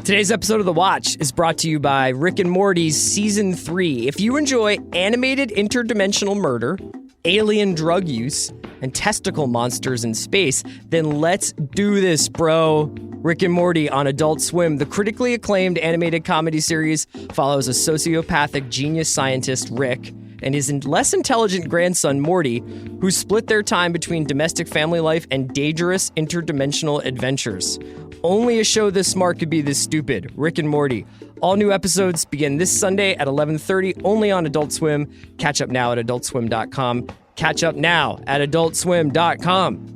Today's episode of The Watch is brought to you by Rick and Morty's Season 3. If you enjoy animated interdimensional murder, alien drug use, and testicle monsters in space, then let's do this, bro. Rick and Morty on Adult Swim, the critically acclaimed animated comedy series, follows a sociopathic genius scientist, Rick, and his less intelligent grandson, Morty, who split their time between domestic family life and dangerous interdimensional adventures. Only a show this smart could be this stupid. Rick and Morty. All new episodes begin this Sunday at 11:30, only on Adult Swim. Catch up now at adultswim.com. Catch up now at adultswim.com.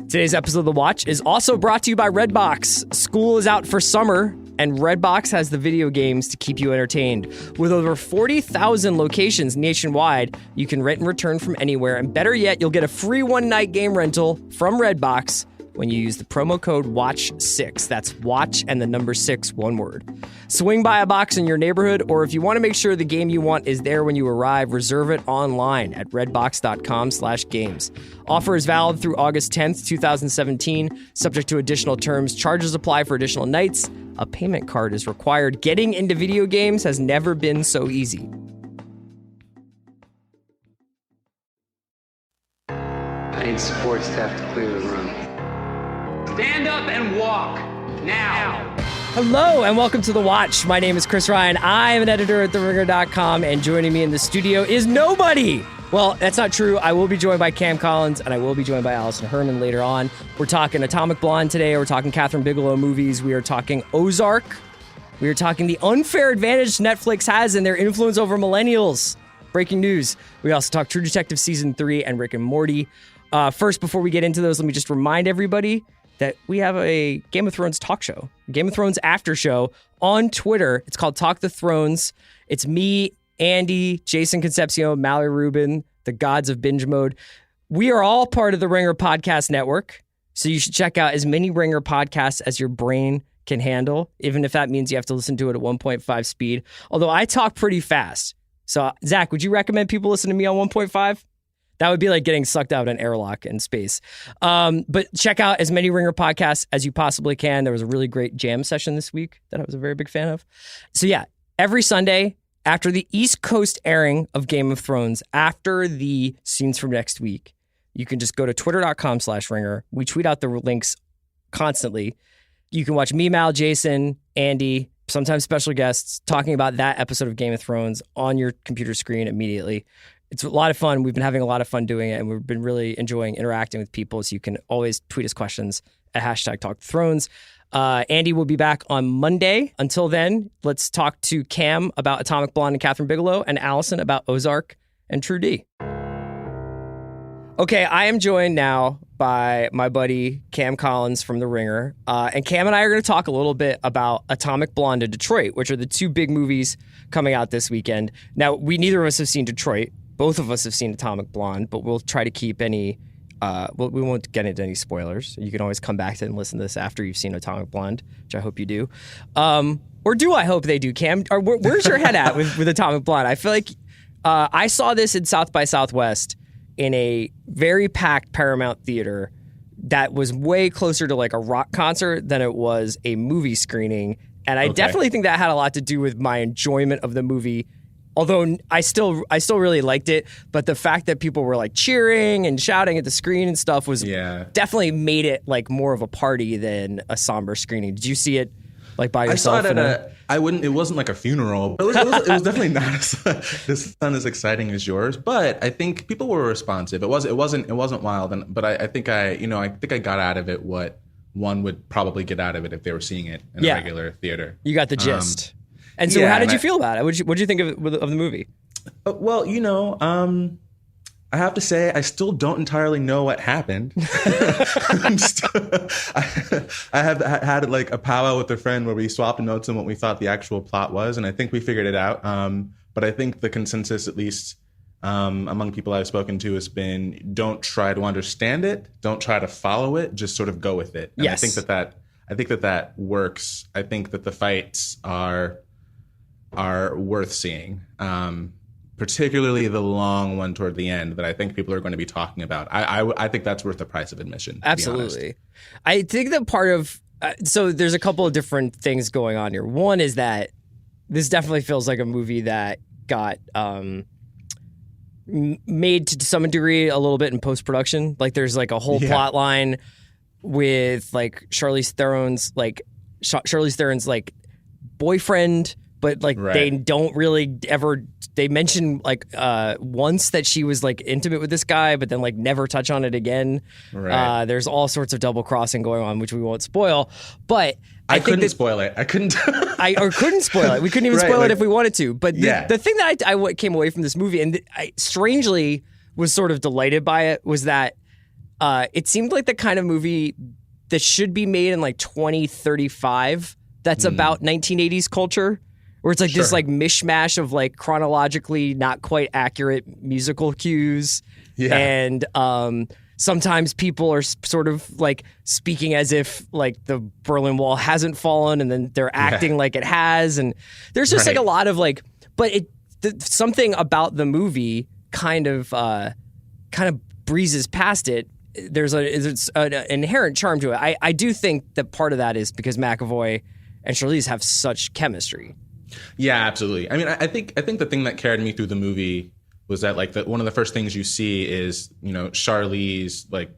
Today's episode of The Watch is also brought to you by Redbox. School is out for summer, and Redbox has the video games to keep you entertained. With over 40,000 locations nationwide, you can rent and return from anywhere, and better yet, you'll get a free one-night game rental from Redbox when you use the promo code WATCH6. That's WATCH and the number 6, one word. Swing by a box in your neighborhood, or if you want to make sure the game you want is there when you arrive, reserve it online at redbox.com/games. Offer is valid through August 10th, 2017, subject to additional terms. Charges apply for additional nights. A payment card is required. Getting into video games has never been so easy. I need support staff to clear the room. Stand up and walk, now. Hello and welcome to The Watch. My name is Chris Ryan. I am an editor at TheRinger.com, and joining me in the studio is nobody. Well, that's not true. I will be joined by Cam Collins, and I will be joined by Alison Herman later on. We're talking Atomic Blonde today. We're talking Kathryn Bigelow movies. We are talking Ozark. We are talking the unfair advantage Netflix has in their influence over millennials. Breaking news. We also talk True Detective Season 3 and Rick and Morty. First, before we get into those, let me just remind everybody that we have a Game of Thrones talk show, Game of Thrones after show on Twitter. It's called Talk the Thrones. It's me, Andy, Jason Concepcion, Mallory Rubin, the gods of binge mode. We are all part of the Ringer Podcast Network, so you should check out as many Ringer podcasts as your brain can handle, even if that means you have to listen to it at 1.5 speed. Although I talk pretty fast. So, Zach, would you recommend people listen to me on 1.5? That would be like getting sucked out of an airlock in space. But check out as many Ringer podcasts as you possibly can. There was a really great jam session this week that I was a very big fan of. So yeah, every Sunday after the East Coast airing of Game of Thrones, after the scenes from next week, you can just go to twitter.com/Ringer. We tweet out the links constantly. You can watch me, Mal, Jason, Andy, sometimes special guests talking about that episode of Game of Thrones on your computer screen immediately. It's a lot of fun. We've been having a lot of fun doing it, and we've been really enjoying interacting with people. So you can always tweet us questions at #TalkTheThrones. Andy will be back on Monday. Until then, let's talk to Cam about Atomic Blonde and Kathryn Bigelow, and Allison about Ozark and True D. Okay, I am joined now by my buddy Cam Collins from The Ringer. And Cam and I are going to talk a little bit about Atomic Blonde and Detroit, which are the two big movies coming out this weekend. Now, neither of us have seen Detroit. Both of us have seen Atomic Blonde, but we'll try to keep any, we won't get into any spoilers. You can always come back to and listen to this after you've seen Atomic Blonde, which I hope you do. Or do I hope they do, Cam? Or where's your head at with Atomic Blonde? I feel like I saw this in South by Southwest in a very packed Paramount theater that was way closer to like a rock concert than it was a movie screening. And I definitely think that had a lot to do with my enjoyment of the movie. Although I still really liked it, but the fact that people were like cheering and shouting at the screen and stuff was definitely made it like more of a party than a somber screening. Did you see it like by yourself? I saw it it wasn't like a funeral. It was definitely not as exciting as yours, but I think people were responsive. It wasn't wild, but I think I got out of it what one would probably get out of it if they were seeing it in a regular theater. You got the gist. And so how did you feel about it? What did you think of the movie? Well, I have to say I still don't entirely know what happened. I have had like a powwow with a friend where we swapped notes on what we thought the actual plot was, and I think we figured it out. But I think the consensus, at least among people I've spoken to, has been don't try to understand it, don't try to follow it, just sort of go with it. And yes. I think that works. I think that the fights are worth seeing, particularly the long one toward the end that I think people are going to be talking about. I think that's worth the price of admission. Absolutely. I think that part of So there's a couple of different things going on here. One is that this definitely feels like a movie that got made to some degree a little bit in post-production. Like there's like a whole plot line with like Charlize Theron's like boyfriend, but like they don't really ever, they mention like once that she was like intimate with this guy, but then like never touch on it again. There's all sorts of double crossing going on, which we won't spoil, but I couldn't spoil it. I couldn't. or couldn't spoil it. We couldn't even spoil it if we wanted to. But the thing that I came away from this movie, and I strangely was sort of delighted by it, was that it seemed like the kind of movie that should be made in like 2035 that's about 1980s culture, where it's like this like mishmash of like chronologically not quite accurate musical cues. And sometimes people are sort of like speaking as if like the Berlin Wall hasn't fallen, and then they're acting like it has. And there's just like a lot of like, but something about the movie kind of breezes past it. There's an inherent charm to it. I do think that part of that is because McAvoy and Charlize have such chemistry. Yeah, absolutely. I mean, I think the thing that carried me through the movie was that like one of the first things you see is, you know, Charlize like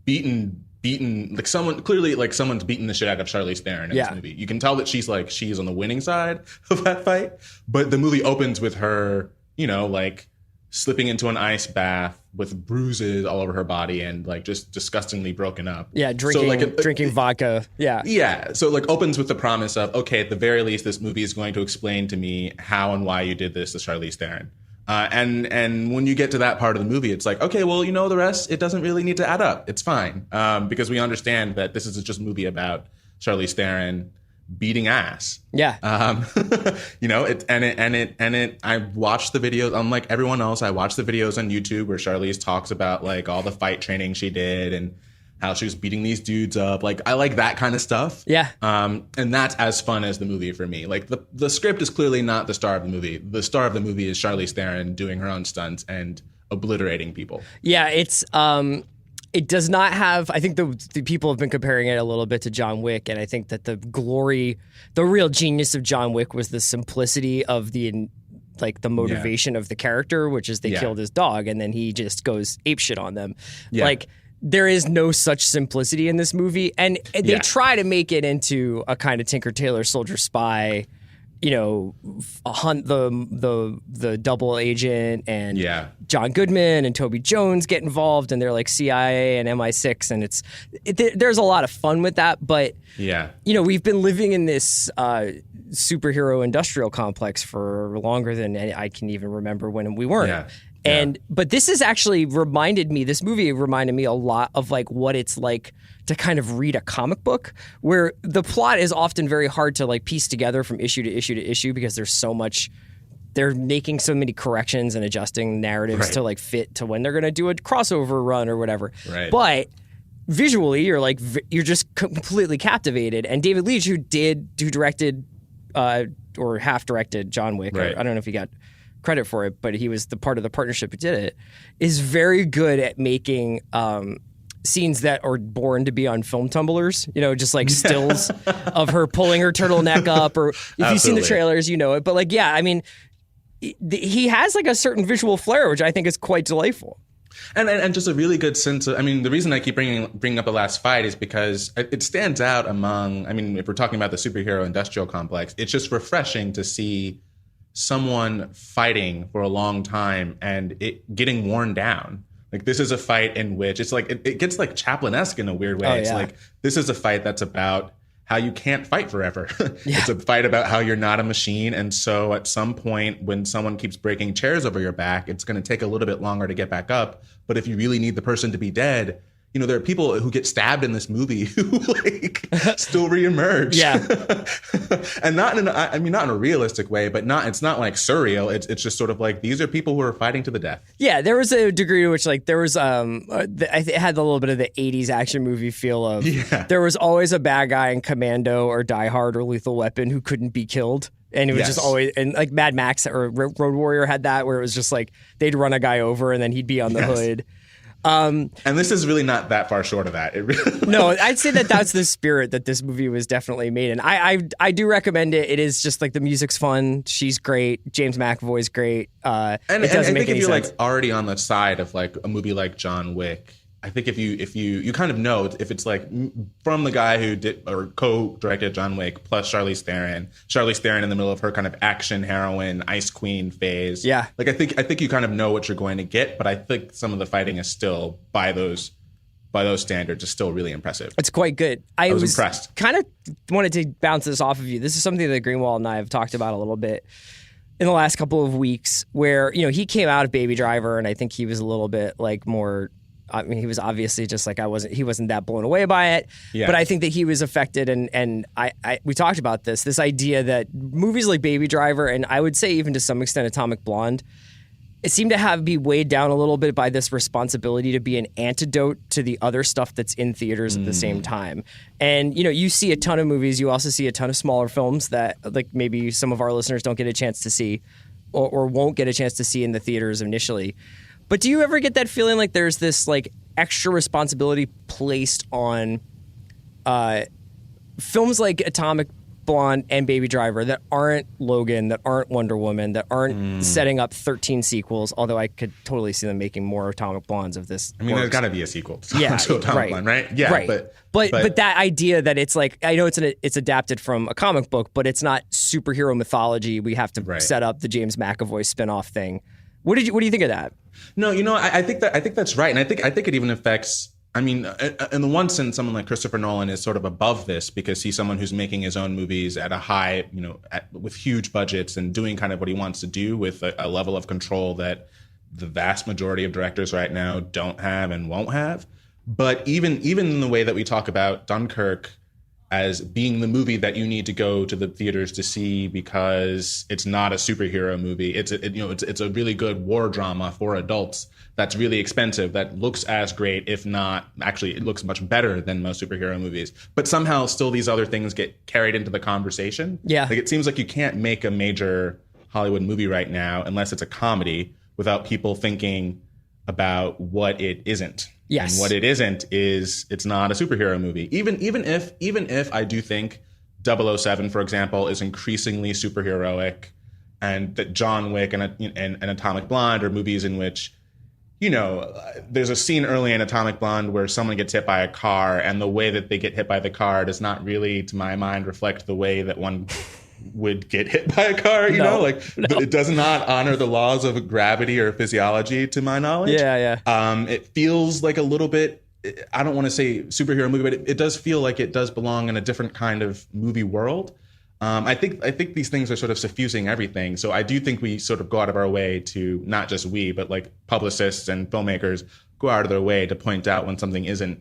beaten like someone's beaten the shit out of Charlize Theron in this movie. You can tell that she's on the winning side of that fight, but the movie opens with her, you know, like slipping into an ice bath with bruises all over her body and like just disgustingly broken up. Yeah, drinking vodka. Yeah. Yeah. So like opens with the promise of, okay, at the very least, this movie is going to explain to me how and why you did this to Charlize Theron. And when you get to that part of the movie, it's like, okay, well, you know, the rest, it doesn't really need to add up. It's fine. Because we understand that this is just a movie about Charlize Theron beating ass. Yeah. You know, I watched the videos, unlike everyone else, I watched the videos on YouTube where Charlize talks about like all the fight training she did and how she was beating these dudes up. Like, I like that kind of stuff. Yeah. And that's as fun as the movie for me. Like, the script is clearly not the star of the movie. The star of the movie is Charlize Theron doing her own stunts and obliterating people. Yeah, it's it does not have, I think the people have been comparing it a little bit to John Wick, and I think that the real genius of John Wick was the simplicity of the motivation of the character, which is they killed his dog and then he just goes apeshit on them. Yeah. Like, there is no such simplicity in this movie, and they try to make it into a kind of Tinker Tailor Soldier Spy, you know, hunt the double agent, and John Goodman and Toby Jones get involved, and they're like CIA and MI6, and there's a lot of fun with that. But you know, we've been living in this superhero industrial complex for longer than I can even remember when we weren't. Yeah. But this this movie reminded me a lot of like what it's like to kind of read a comic book, where the plot is often very hard to like piece together from issue to issue to issue because there's so much, they're making so many corrections and adjusting narratives to like fit to when they're going to do a crossover run or whatever. Right. But visually, you're just completely captivated. And David Leitch, who directed or half directed John Wick, I don't know if he got credit for it, but he was the part of the partnership who did it, is very good at making scenes that are born to be on film tumblers, you know, just like stills of her pulling her turtleneck up, or if you've seen the trailers, you know it. But like, yeah, I mean, he has like a certain visual flair, which I think is quite delightful. And just a really good sense of, I mean, the reason I keep bringing up The Last Fight is because it stands out among, I mean, if we're talking about the superhero industrial complex, it's just refreshing to see someone fighting for a long time and it getting worn down. Like, this is a fight in which it's like it gets like Chaplin-esque in a weird way. It's like, this is a fight that's about how you can't fight forever. It's a fight about how you're not a machine, and so at some point when someone keeps breaking chairs over your back, it's going to take a little bit longer to get back up. But if you really need the person to be dead, you know, there are people who get stabbed in this movie who like still reemerge. Yeah. And not in a realistic way, but it's not like surreal. It's just sort of like, these are people who are fighting to the death. Yeah. There was a degree to which like there was, it had a little bit of the 80s action movie feel of, there was always a bad guy in Commando or Die Hard or Lethal Weapon who couldn't be killed. And it was just always, and like Mad Max or Road Warrior had that, where it was just like, they'd run a guy over and then he'd be on the hood. And this is really not that far short of that. It really No, I'd say that that's the spirit that this movie was definitely made in. I do recommend it. It is just like the music's fun. She's great. James McAvoy's great. And it doesn't I make think any if you're sense. like already on the side of like a movie like John Wick, I think if you kind of know if it's like from the guy who did or co-directed John Wick plus Charlize Theron in the middle of her kind of action heroine ice queen phase. Yeah. Like I think you kind of know what you're going to get, but I think some of the fighting is still by those standards is still really impressive. It's quite good. I was impressed. Kind of wanted to bounce this off of you. This is something that Greenwald and I have talked about a little bit in the last couple of weeks where, he came out of Baby Driver and I think he was a little bit like more, I mean, he was obviously just like he wasn't that blown away by it, Yeah. but I think that he was affected and we talked about this idea that movies like Baby Driver and I would say even to some extent Atomic Blonde, it seemed to be weighed down a little bit by this responsibility to be an antidote to the other stuff that's in theaters at the same time. And, you see a ton of movies. You also see a ton of smaller films that like maybe some of our listeners don't get a chance to see or won't get a chance to see in the theaters initially. But do you ever get that feeling like there's this like extra responsibility placed on films like Atomic Blonde and Baby Driver that aren't Logan, that aren't Wonder Woman, that aren't setting up 13 sequels, although I could totally see them making more Atomic Blondes of this. I mean, there's got to be a sequel to Yeah, Atomic Blonde, right? Yeah, right. But that idea that it's like, I know it's adapted from a comic book, but it's not superhero mythology. We have to set up the James McAvoy spinoff thing. What do you think of that? No, I think that's right, and I think it even affects. I mean, in the one sense, someone like Christopher Nolan is sort of above this because he's someone who's making his own movies at a high, with huge budgets and doing kind of what he wants to do with a level of control that the vast majority of directors right now don't have and won't have. But even in the way that we talk about Dunkirk as being the movie that you need to go to the theaters to see because it's not a superhero movie. It's a really good war drama for adults that's really expensive, that looks as great, if not, actually, it looks much better than most superhero movies. But somehow still these other things get carried into the conversation. Yeah. Like it seems like you can't make a major Hollywood movie right now unless it's a comedy without people thinking about what it isn't. Yes. And what it isn't is it's not a superhero movie. Even if I do think 007, for example, is increasingly superheroic, and that John Wick and Atomic Blonde are movies in which, there's a scene early in Atomic Blonde where someone gets hit by a car, and the way that they get hit by the car does not really, to my mind, reflect the way that one would get hit by a car, it does not honor the laws of gravity or physiology, to my knowledge. Yeah. It feels like a little bit, I don't want to say superhero movie, but it does feel like it does belong in a different kind of movie world. I think these things are sort of suffusing everything. So I do think we sort of go out of our way to, not just we, but like publicists and filmmakers go out of their way to point out when something isn't,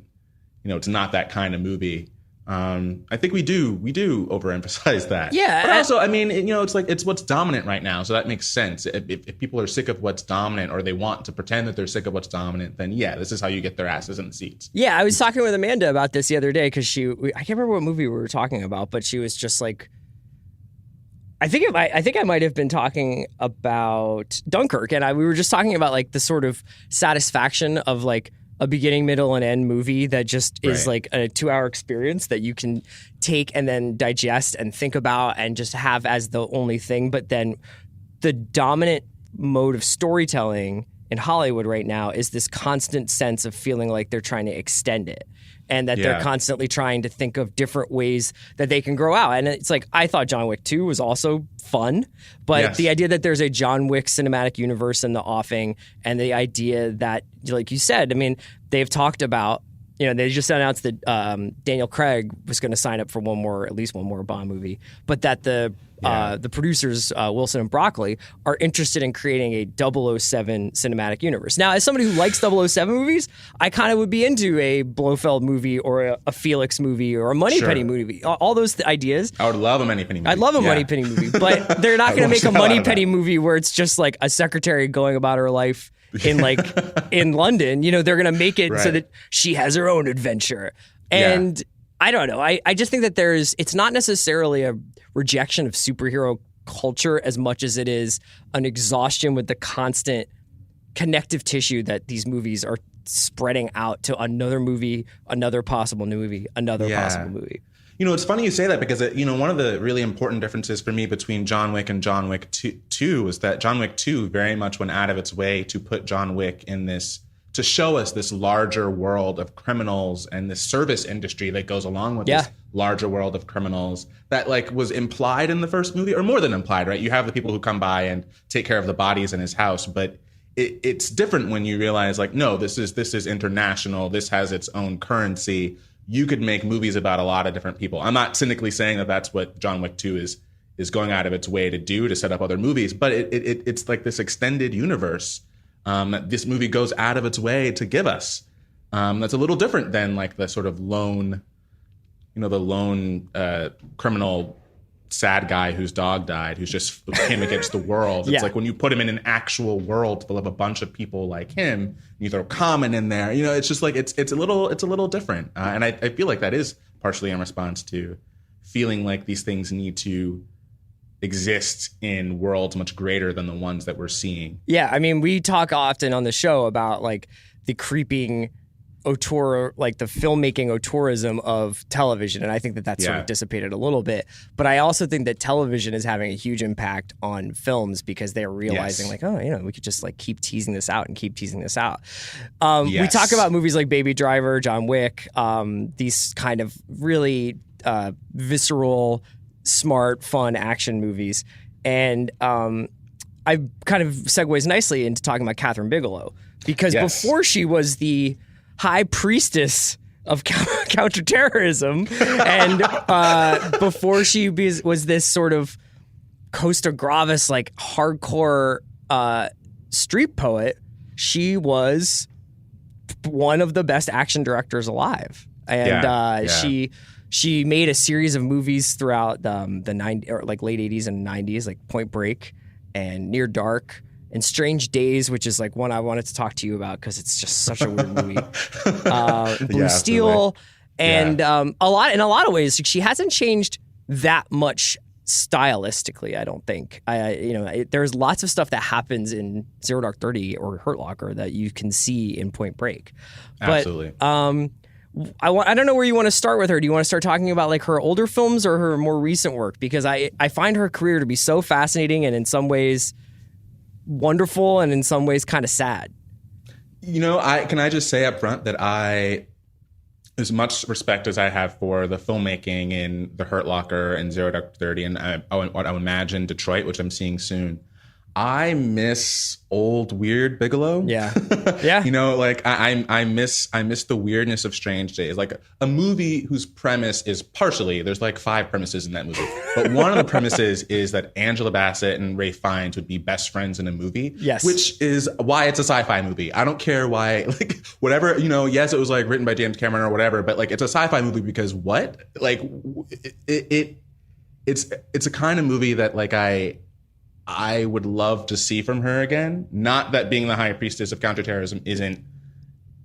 it's not that kind of movie. I think we do overemphasize that. Yeah. But also, I mean, it's like, it's what's dominant right now. So that makes sense. If people are sick of what's dominant or they want to pretend that they're sick of what's dominant, then yeah, this is how you get their asses in the seats. Yeah. I was talking with Amanda about this the other day because I can't remember what movie we were talking about, but she was just like, I think I might have been talking about Dunkirk, and we were just talking about like the sort of satisfaction of like a beginning, middle, and end movie that just is like a 2-hour experience that you can take and then digest and think about and just have as the only thing. But then the dominant mode of storytelling in Hollywood right now is this constant sense of feeling like they're trying to extend it. And that they're constantly trying to think of different ways that they can grow out. And it's like, I thought John Wick 2 was also fun, but the idea that there's a John Wick cinematic universe in the offing, and the idea that, like you said, I mean, they've talked about, they just announced that Daniel Craig was going to sign up for at least one more Bond movie, but that the producers, Wilson and Broccoli, are interested in creating a 007 cinematic universe. Now, as somebody who likes 007 movies, I kind of would be into a Blofeld movie or a Felix movie or a Moneypenny movie. All those ideas. I would love a Moneypenny movie. I'd love a Moneypenny movie, but they're not going to make a Moneypenny movie where it's just like a secretary going about her life in London. They're going to make it so that she has her own adventure. And I don't know. I just think that it's not necessarily a rejection of superhero culture as much as it is an exhaustion with the constant connective tissue that these movies are spreading out to another movie, another possible movie, another possible movie. You know, it's funny you say that because, one of the really important differences for me between John Wick and John Wick 2 is that John Wick 2 very much went out of its way to put John Wick in this, to show us this larger world of criminals and this service industry that goes along with this larger world of criminals that like was implied in the first movie, or more than implied, right? You have the people who come by and take care of the bodies in his house, but it's different when you realize like, no, this is international. This has its own currency. You could make movies about a lot of different people. I'm not cynically saying that that's what John Wick 2 is going out of its way to do, to set up other movies, but it's like this extended universe that this movie goes out of its way to give us. That's a little different than like the sort of lone criminal sad guy whose dog died, who's just him against the world. It's like when you put him in an actual world full of a bunch of people like him, you throw Common in there. It's just like it's a little different, and I feel like that is partially in response to feeling like these things need to exist in worlds much greater than the ones that we're seeing. Yeah, I mean, we talk often on the show about like the creeping auteur, like the filmmaking auteurism of television, and I think that that's sort of dissipated a little bit. But I also think that television is having a huge impact on films because they're realizing like, we could just like keep teasing this out and keep teasing this out. We talk about movies like Baby Driver, John Wick, these kind of really visceral, smart, fun action movies, and I kind of segues nicely into talking about Kathryn Bigelow because before she was the high priestess of counterterrorism, and before she was this sort of Costa Gravis, like hardcore street poet, she was one of the best action directors alive, and she made a series of movies throughout the 90s, or like late 80s and 90s, like Point Break and Near Dark and Strange Days, which is like one I wanted to talk to you about because it's just such a weird movie. Blue Steel, and in a lot of ways, she hasn't changed that much stylistically. I don't think. There's lots of stuff that happens in Zero Dark 30 or Hurt Locker that you can see in Point Break. Absolutely. But, I don't know where you want to start with her. Do you want to start talking about like her older films or her more recent work? Because I find her career to be so fascinating and in some ways wonderful and in some ways kind of sad. Can I just say up front that as much respect as I have for the filmmaking in The Hurt Locker and Zero Dark 30 and I would imagine Detroit, which I'm seeing soon, I miss old weird Bigelow. Yeah. I miss the weirdness of Strange Days. Like a movie whose premise is there's like 5 premises in that movie. But one of the premises is that Angela Bassett and Ralph Fiennes would be best friends in a movie. Yes. Which is why it's a sci-fi movie. I don't care why, like whatever, yes, it was like written by James Cameron or whatever, but like it's a sci-fi movie because what? Like it's a kind of movie that like I would love to see from her again. Not that being the high priestess of counterterrorism isn't,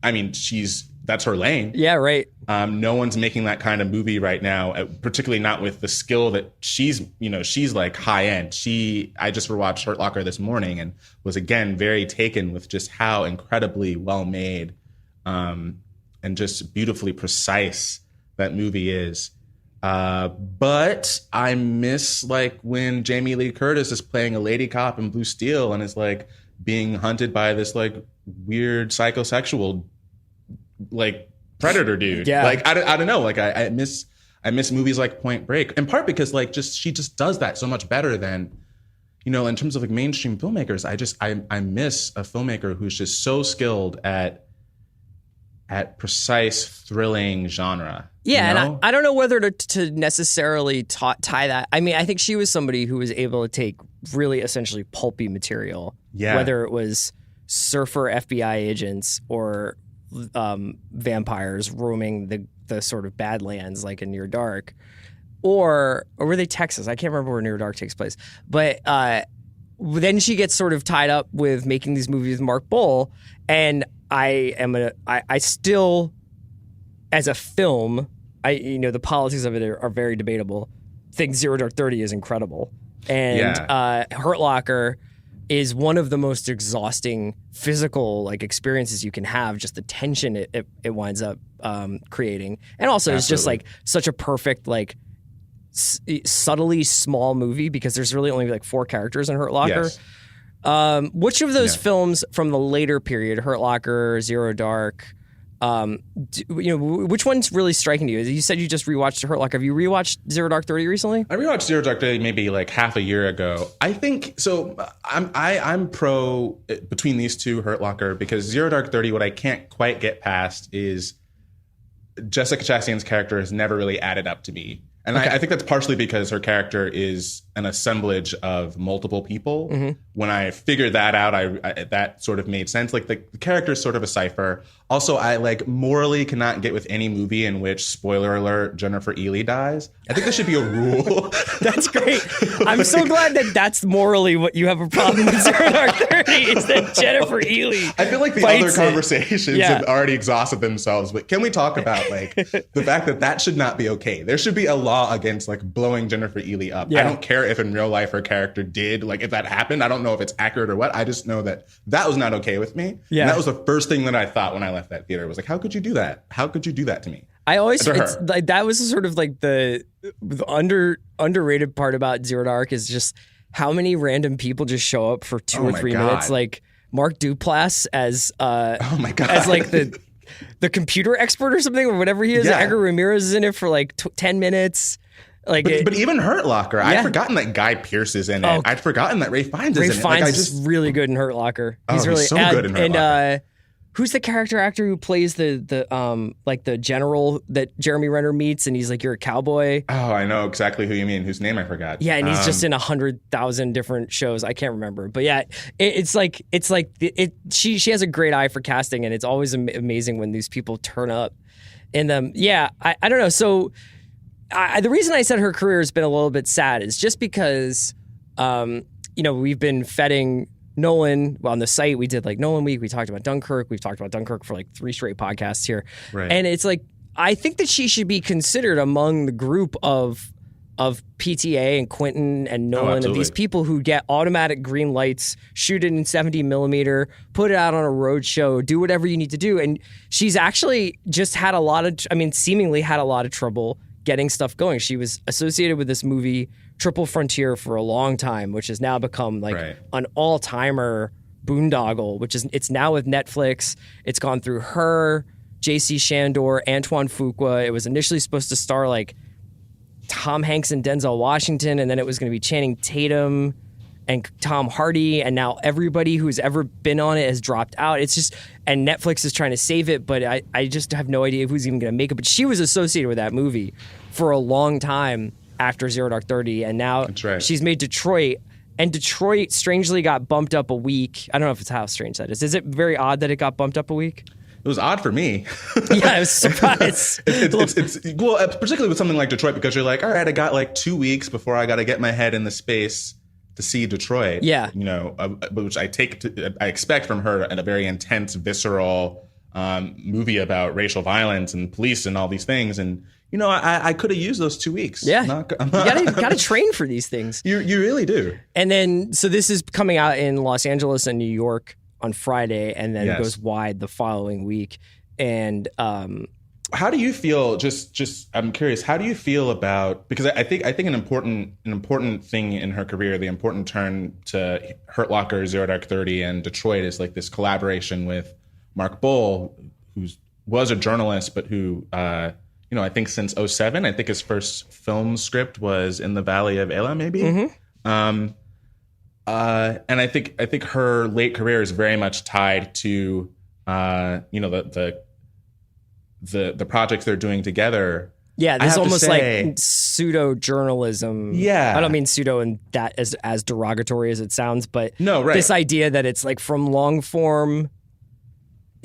that's her lane. Yeah, right. No one's making that kind of movie right now, particularly not with the skill that she's like high end. I just rewatched Hurt Locker this morning and was again very taken with just how incredibly well made and just beautifully precise that movie is. But I miss like when Jamie Lee Curtis is playing a lady cop in Blue Steel and is like being hunted by this like weird psychosexual like predator dude. Yeah. Like I don't know. Like I miss movies like Point Break in part because like she just does that so much better than, in terms of like mainstream filmmakers. I miss a filmmaker who's just so skilled at precise thrilling genre. Yeah, and I don't know whether to necessarily tie that. I mean, I think she was somebody who was able to take really essentially pulpy material, whether it was surfer FBI agents or vampires roaming the sort of Badlands like in Near Dark, or were they Texas? I can't remember where Near Dark takes place. But then she gets sort of tied up with making these movies with Mark Bull, and I still, as a film, the politics of it are very debatable. I think Zero Dark 30 is incredible. And Hurt Locker is one of the most exhausting physical like experiences you can have. Just the tension it winds up creating, and also it's just like such a perfect like subtly small movie because there's really only like 4 characters in Hurt Locker. Yes. Which of those films from the later period, Hurt Locker, Zero Dark, which one's really striking to you? You said you just rewatched Hurt Locker. Have you rewatched Zero Dark 30 recently? I rewatched Zero Dark 30 maybe like half a year ago. I think so. I'm pro between these two, Hurt Locker, because Zero Dark 30, what I can't quite get past is Jessica Chastain's character has never really added up to me. And I think that's partially because her character is an assemblage of multiple people. Mm-hmm. When I figured that out, I that sort of made sense. Like the character is sort of a cipher. Also, I like morally cannot get with any movie in which, spoiler alert, Jennifer Ely dies. I think there should be a rule. That's great. I'm so glad that that's morally what you have a problem with Zero Dark 30 is that Jennifer Ely. I feel like the other conversations have already exhausted themselves. But can we talk about like the fact that should not be okay? There should be a law against like blowing Jennifer Ely up. Yeah. I don't care if in real life her character did, like if that happened. I don't know if it's accurate or what. I just know that was not okay with me. Yeah. And that was the first thing that I thought when I left that theater. Was like, how could you do that? How could you do that to me? I always like that was sort of like the underrated part about Zero Dark is just how many random people just show up for 2 or 3 minutes. Like Mark Duplass as as like the computer expert or something or whatever he is. Yeah. Edgar Ramirez is in it for like 10 minutes. Like, but even Hurt Locker, I'd forgotten that Guy Pearce is in it. I'd forgotten that Ray Fiennes is in it. Ray Fiennes is really good in Hurt Locker. He's really so good in Hurt Locker. Who's the character actor who plays the general that Jeremy Renner meets and he's like, you're a cowboy? Oh, I know exactly who you mean, whose name I forgot. Yeah, and he's just in 100,000 different shows. I can't remember. But yeah, she has a great eye for casting and it's always amazing when these people turn up. And I don't know. So the reason I said her career has been a little bit sad is just because, we've been feting Nolan on the site. We did like Nolan Week. We talked about Dunkirk. We've talked about Dunkirk for like 3 straight podcasts here. Right. And it's like, I think that she should be considered among the group of PTA and Quentin and Nolan and these people who get automatic green lights, shoot it in 70 millimeter, put it out on a road show, do whatever you need to do. And she's actually just had seemingly had a lot of trouble getting stuff going. She was associated with this movie Triple Frontier for a long time, which has now become like an all-timer boondoggle, it's now with Netflix. It's gone through her, J.C. Shandor, Antoine Fuqua. It was initially supposed to star like Tom Hanks and Denzel Washington, and then it was going to be Channing Tatum and Tom Hardy, and now everybody who's ever been on it has dropped out. It's just, and Netflix is trying to save it, but I just have no idea who's even going to make it. But she was associated with that movie for a long time after Zero Dark 30, and now she's made Detroit, and Detroit strangely got bumped up a week. I don't know if it's how strange that is. Is it very odd that it got bumped up a week? It was odd for me. Yeah, I was surprised. it's particularly with something like Detroit, because you're like, all right, I got like 2 weeks before I got to get my head in the space to see Detroit. Yeah, which I expect from her a very intense, visceral movie about racial violence and police and all these things. And I could have used those 2 weeks. Yeah, you gotta train for these things. You really do. And then, so this is coming out in Los Angeles and New York on Friday, and then it goes wide the following week. And how do you feel? Just I'm curious. How do you feel about, because I think an important thing in her career, the important turn to Hurt Locker, Zero Dark 30, and Detroit is like this collaboration with Mark Boal, who was a journalist, but who I think since 2007, I think his first film script was In the Valley of Elah, maybe. Mm-hmm. And I think her late career is very much tied to the projects they're doing together. Yeah, this is almost like pseudo journalism. Yeah, I don't mean pseudo in that as derogatory as it sounds, but this idea that it's like from long form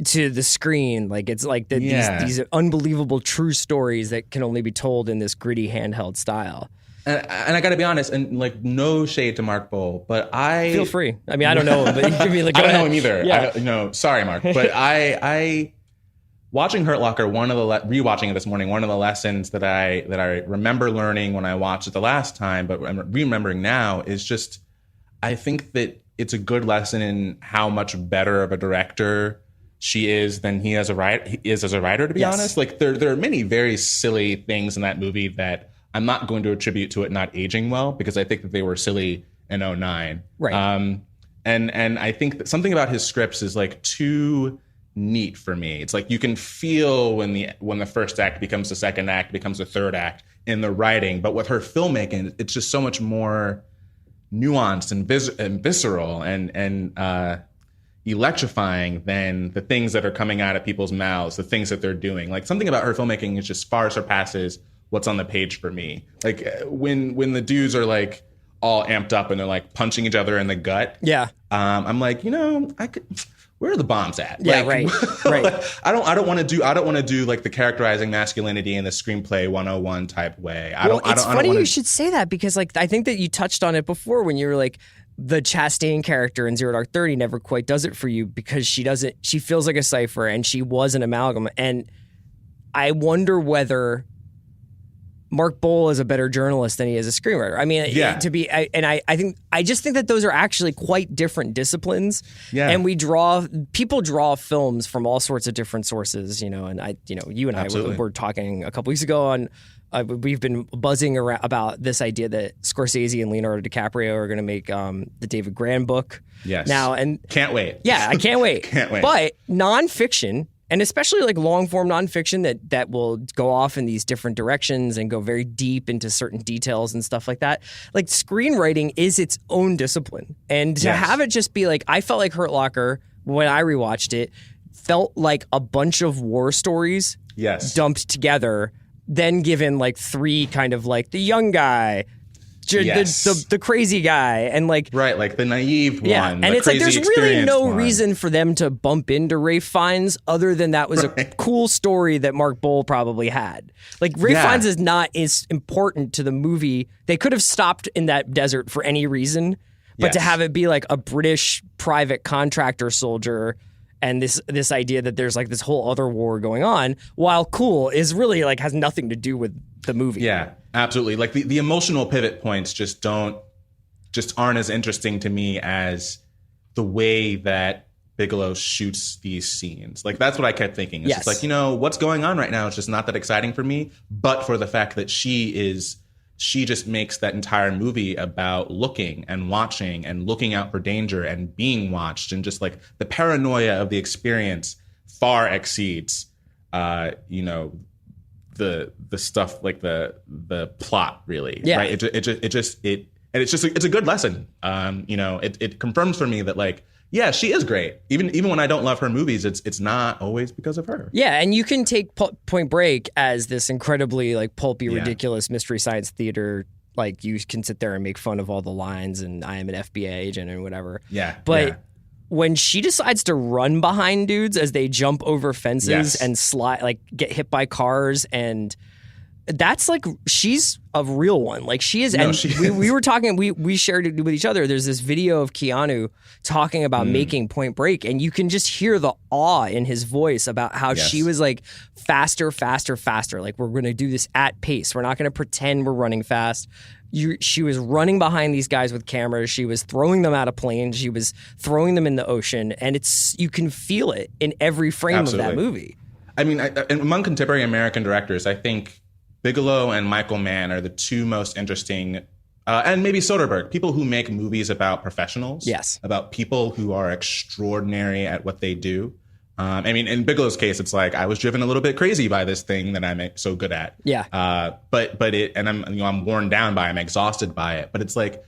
to the screen, like it's like these unbelievable true stories that can only be told in this gritty handheld style. And I got to be honest, and like no shade to Mark Boal, but I feel free. I mean, I don't know him, but you give me like, I don't know him either. Yeah. Sorry, Mark, but I watching Hurt Locker, rewatching it this morning, one of the lessons that I remember learning when I watched it the last time, but I'm remembering now, is just I think that it's a good lesson in how much better of a director she is than he is as a writer, to be honest. Like there are many very silly things in that movie that I'm not going to attribute to it not aging well, because I think that they were silly in '09. Right. And I think that something about his scripts is like too neat for me. It's like you can feel when the first act becomes the second act, becomes the third act in the writing. But with her filmmaking, it's just so much more nuanced and visceral and electrifying than the things that are coming out of people's mouths, the things that they're doing. Like something about her filmmaking is just far surpasses what's on the page for me. Like when the dudes are like all amped up and they're like punching each other in the gut. Yeah. I'm like, where are the bombs at? Yeah, like, right. I don't want to do like the characterizing masculinity in the screenplay 101 type way. It's funny you should say that, because like I think that you touched on it before when you were like, the Chastain character in Zero Dark 30 never quite does it for you, because she feels like a cipher and she was an amalgam. And I wonder whether Mark Bowl is a better journalist than he is a screenwriter. I mean, I just think that those are actually quite different disciplines. Yeah. And people draw films from all sorts of different sources, and you and Absolutely. I were talking a couple weeks ago on, we've been buzzing around about this idea that Scorsese and Leonardo DiCaprio are going to make the David Gran book. Yes. Now, and can't wait. Yeah, I can't wait. Can't wait. But nonfiction, and especially like long form nonfiction that will go off in these different directions and go very deep into certain details and stuff like that. Like screenwriting is its own discipline, and to have it just be like, I felt like Hurt Locker when I rewatched it felt like a bunch of war stories dumped together, then given like three kind of like the young guy, the crazy guy, and like like the naive one. And it's like there's really no reason for them to bump into Ralph Fiennes other than that was a cool story that Mark Bowl probably had. Like Ralph Fiennes is not as important to the movie. They could have stopped in that desert for any reason, but to have it be like a British private contractor soldier. And this idea that there's like this whole other war going on, while cool, is really like has nothing to do with the movie. Yeah, absolutely. Like the emotional pivot points just aren't as interesting to me as the way that Bigelow shoots these scenes. Like that's what I kept thinking. It's just like, what's going on right now is just not that exciting for me, but for the fact that she just makes that entire movie about looking and watching and looking out for danger and being watched, and just like the paranoia of the experience far exceeds, the stuff like the plot really. Yeah. Right. It's a good lesson. It confirms for me that like, yeah, she is great. Even when I don't love her movies, it's not always because of her. Yeah, and you can take Point Break as this incredibly like pulpy, ridiculous mystery science theater. Like you can sit there and make fun of all the lines and I am an FBI agent and whatever. Yeah. But when she decides to run behind dudes as they jump over fences and slide, like get hit by cars, and that's like, she's a real one. Like she is. We were talking, we shared it with each other. There's this video of Keanu talking about making Point Break, and you can just hear the awe in his voice about how she was like faster. Like we're going to do this at pace. We're not going to pretend we're running fast. She was running behind these guys with cameras. She was throwing them out of planes. She was throwing them in the ocean, and you can feel it in every frame of that movie. I mean, among contemporary American directors, I think Bigelow and Michael Mann are the two most interesting, and maybe Soderbergh, people who make movies about professionals. Yes. About people who are extraordinary at what they do. I mean, in Bigelow's case, it's like I was driven a little bit crazy by this thing that I'm so good at. Yeah. But I'm worn down by it. I'm exhausted by it. But it's like Mann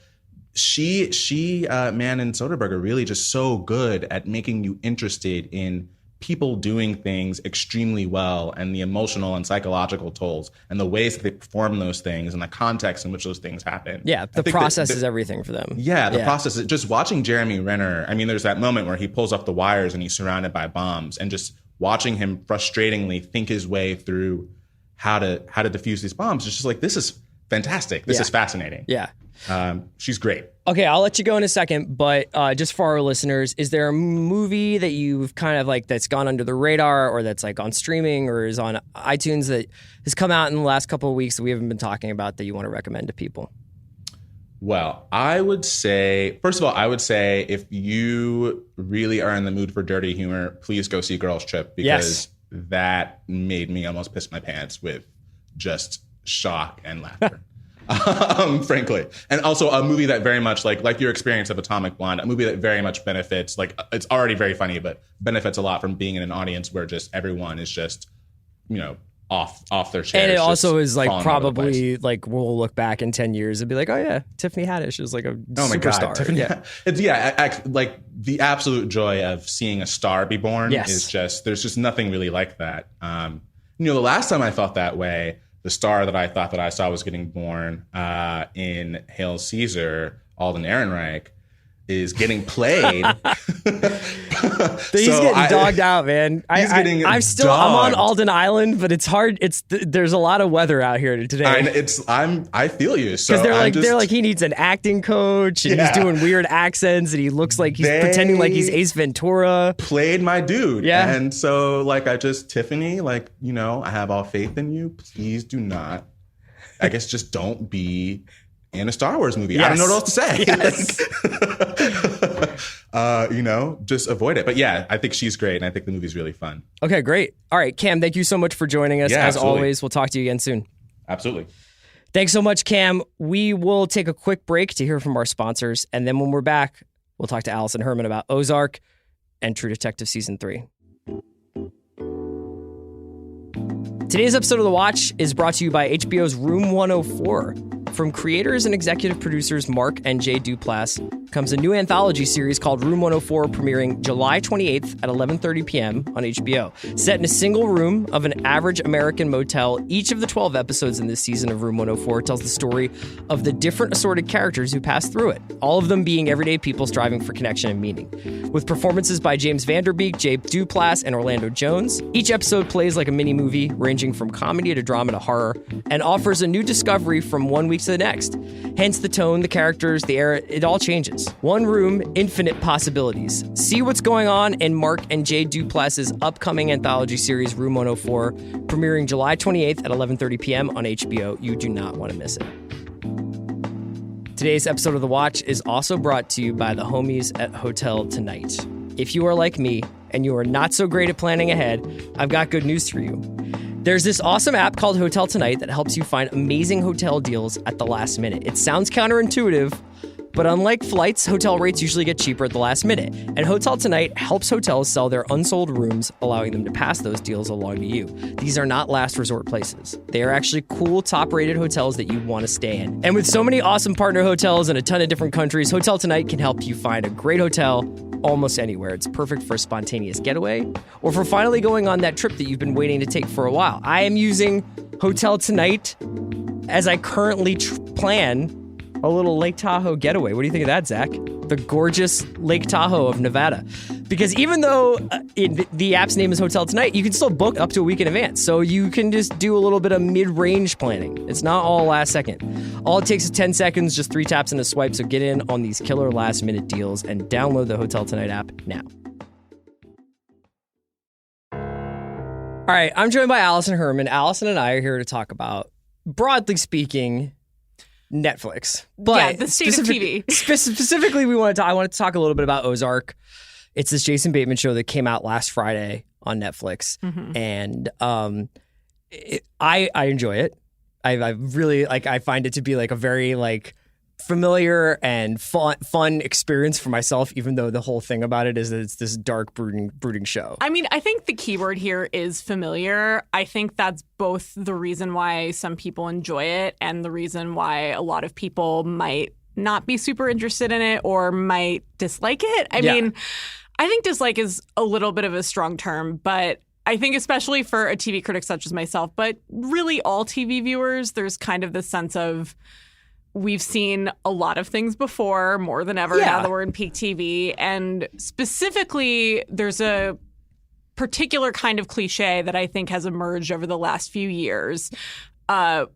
and Soderbergh are really just so good at making you interested in people doing things extremely well, and the emotional and psychological tolls and the ways that they perform those things and the context in which those things happen. Yeah, the process is everything for them. Yeah, the process is just watching Jeremy Renner. I mean, there's that moment where he pulls off the wires and he's surrounded by bombs, and just watching him frustratingly think his way through how to defuse these bombs. It's just like, this is fantastic. This is fascinating. Yeah. She's great. Okay, I'll let you go in a second, but just for our listeners, is there a movie that you've kind of like that's gone under the radar, or that's like on streaming or is on iTunes that has come out in the last couple of weeks that we haven't been talking about that you want to recommend to people? Well, I would say, first of all, if you really are in the mood for dirty humor, please go see Girls Trip, because that made me almost piss my pants with just shock and laughter. Frankly. And also a movie that very much like your experience of Atomic Blonde, a movie that very much benefits, like it's already very funny, but benefits a lot from being in an audience where just everyone is just, off their chairs. And it also is like probably like we'll look back in 10 years and be like, oh yeah, Tiffany Haddish is like a superstar. Tiffany, like the absolute joy of seeing a star be born is just, there's just nothing really like that. The last time I felt that way, the star that I thought that I saw was getting born in Hail Caesar, Alden Ehrenreich, is getting played. He's getting dogged out, man. I'm on Alden Island, but it's hard. There's a lot of weather out here today. I feel you. So because they're like he needs an acting coach, and he's doing weird accents, and he looks like he's pretending like he's Ace Ventura. Played my dude, and so Tiffany, I have all faith in you. Please do not. I guess just don't be in a Star Wars movie. I don't know what else to say. Just avoid it. But yeah, I think she's great, and I think the movie's really fun. Okay, great. All right, Cam, thank you so much for joining us. Yeah, as absolutely. always, we'll talk to you again soon. Absolutely. Thanks so much, Cam. We will take a quick break to hear from our sponsors, and then when we're back, we'll talk to Alison Herman about Ozark and True Detective Season 3. Today's episode of The Watch is brought to you by HBO's Room 104. From creators and executive producers Mark and Jay Duplass comes a new anthology series called Room 104, premiering July 28th at 11:30 p.m. on HBO. Set in a single room of an average American motel, each of the 12 episodes in this season of Room 104 tells the story of the different assorted characters who pass through it, all of them being everyday people striving for connection and meaning. With performances by James Vanderbeek, Jay Duplass, and Orlando Jones, each episode plays like a mini-movie, ranging from comedy to drama to horror, and offers a new discovery from one week to the next. Hence the tone, the characters, the era, it all changes. One room, infinite possibilities. See what's going on in Mark and Jay Duplass's upcoming anthology series, Room 104, premiering July 28th at 11:30 p.m. on HBO. You do not want to miss it. Today's episode of The Watch is also brought to you by the homies at Hotel Tonight. If you are like me and you are not so great at planning ahead, I've got good news for you. There's this awesome app called Hotel Tonight that helps you find amazing hotel deals at the last minute. It sounds counterintuitive, but unlike flights, hotel rates usually get cheaper at the last minute. And Hotel Tonight helps hotels sell their unsold rooms, allowing them to pass those deals along to you. These are not last resort places. They are actually cool, top-rated hotels that you want to stay in. And with so many awesome partner hotels in a ton of different countries, Hotel Tonight can help you find a great hotel almost anywhere. It's perfect for a spontaneous getaway or for finally going on that trip that you've been waiting to take for a while. I am using Hotel Tonight as I currently plan a little Lake Tahoe getaway. What do you think of that, Zach? The gorgeous Lake Tahoe of Nevada. Because even though the app's name is Hotel Tonight, you can still book up to a week in advance. So you can just do a little bit of mid-range planning. It's not all last second. All it takes is 10 seconds, just 3 taps and a swipe. So get in on these killer last-minute deals and download the Hotel Tonight app now. All right, I'm joined by Alison Herman. Alison and I are here to talk about, broadly speaking, Netflix. But the state of TV. Specifically, I wanted to talk a little bit about Ozark. It's this Jason Bateman show that came out last Friday on Netflix. Mm-hmm. And I enjoy it. I really I find it to be like a very familiar and fun experience for myself, even though the whole thing about it is that it's this dark, brooding show. I mean, I think the key word here is familiar. I think that's both the reason why some people enjoy it and the reason why a lot of people might not be super interested in it or might dislike it. I mean, I think dislike is a little bit of a strong term, but I think especially for a TV critic such as myself, but really all TV viewers, there's kind of this sense of we've seen a lot of things before, more than ever now that we're in peak TV. And specifically, there's a particular kind of cliche that I think has emerged over the last few years,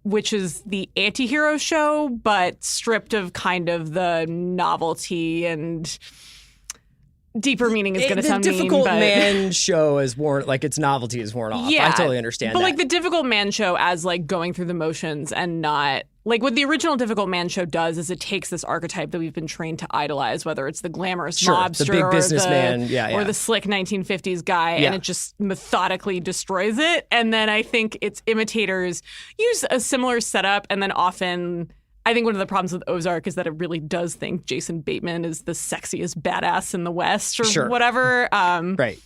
which is the anti-hero show, but stripped of kind of the novelty and deeper meaning is going to sound mean. The difficult man show is worn, its novelty is worn off. Yeah, I totally understand but that. the difficult man show as going through the motions and not like what the original Difficult Man show does is it takes this archetype that we've been trained to idolize, whether it's the glamorous mobster, the big businessman, or the slick 1950s guy, and it just methodically destroys it. And then I think its imitators use a similar setup, and then often I think one of the problems with Ozark is that it really does think Jason Bateman is the sexiest badass in the West or whatever. Right.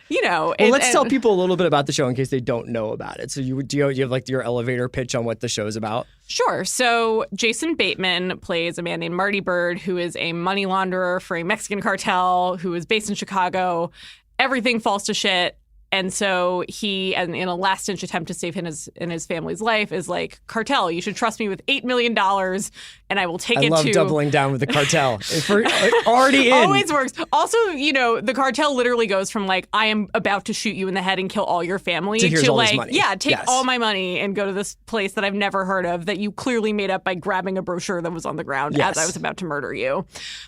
You know, well, let's tell people a little bit about the show in case they don't know about it. So you have like your elevator pitch on what the show's about? Sure. So Jason Bateman plays a man named Marty Bird, who is a money launderer for a Mexican cartel who is based in Chicago. Everything falls to shit. And so he, and in a last-ditch attempt to save his family's life, is like, cartel, you should trust me with $8 million, and I will take it to... I love doubling down with the cartel. Already in. Always works. Also, you know, the cartel literally goes from like, I am about to shoot you in the head and kill all your family, to like, money. Yeah, take all my money and go to this place that I've never heard of that you clearly made up by grabbing a brochure that was on the ground as I was about to murder you.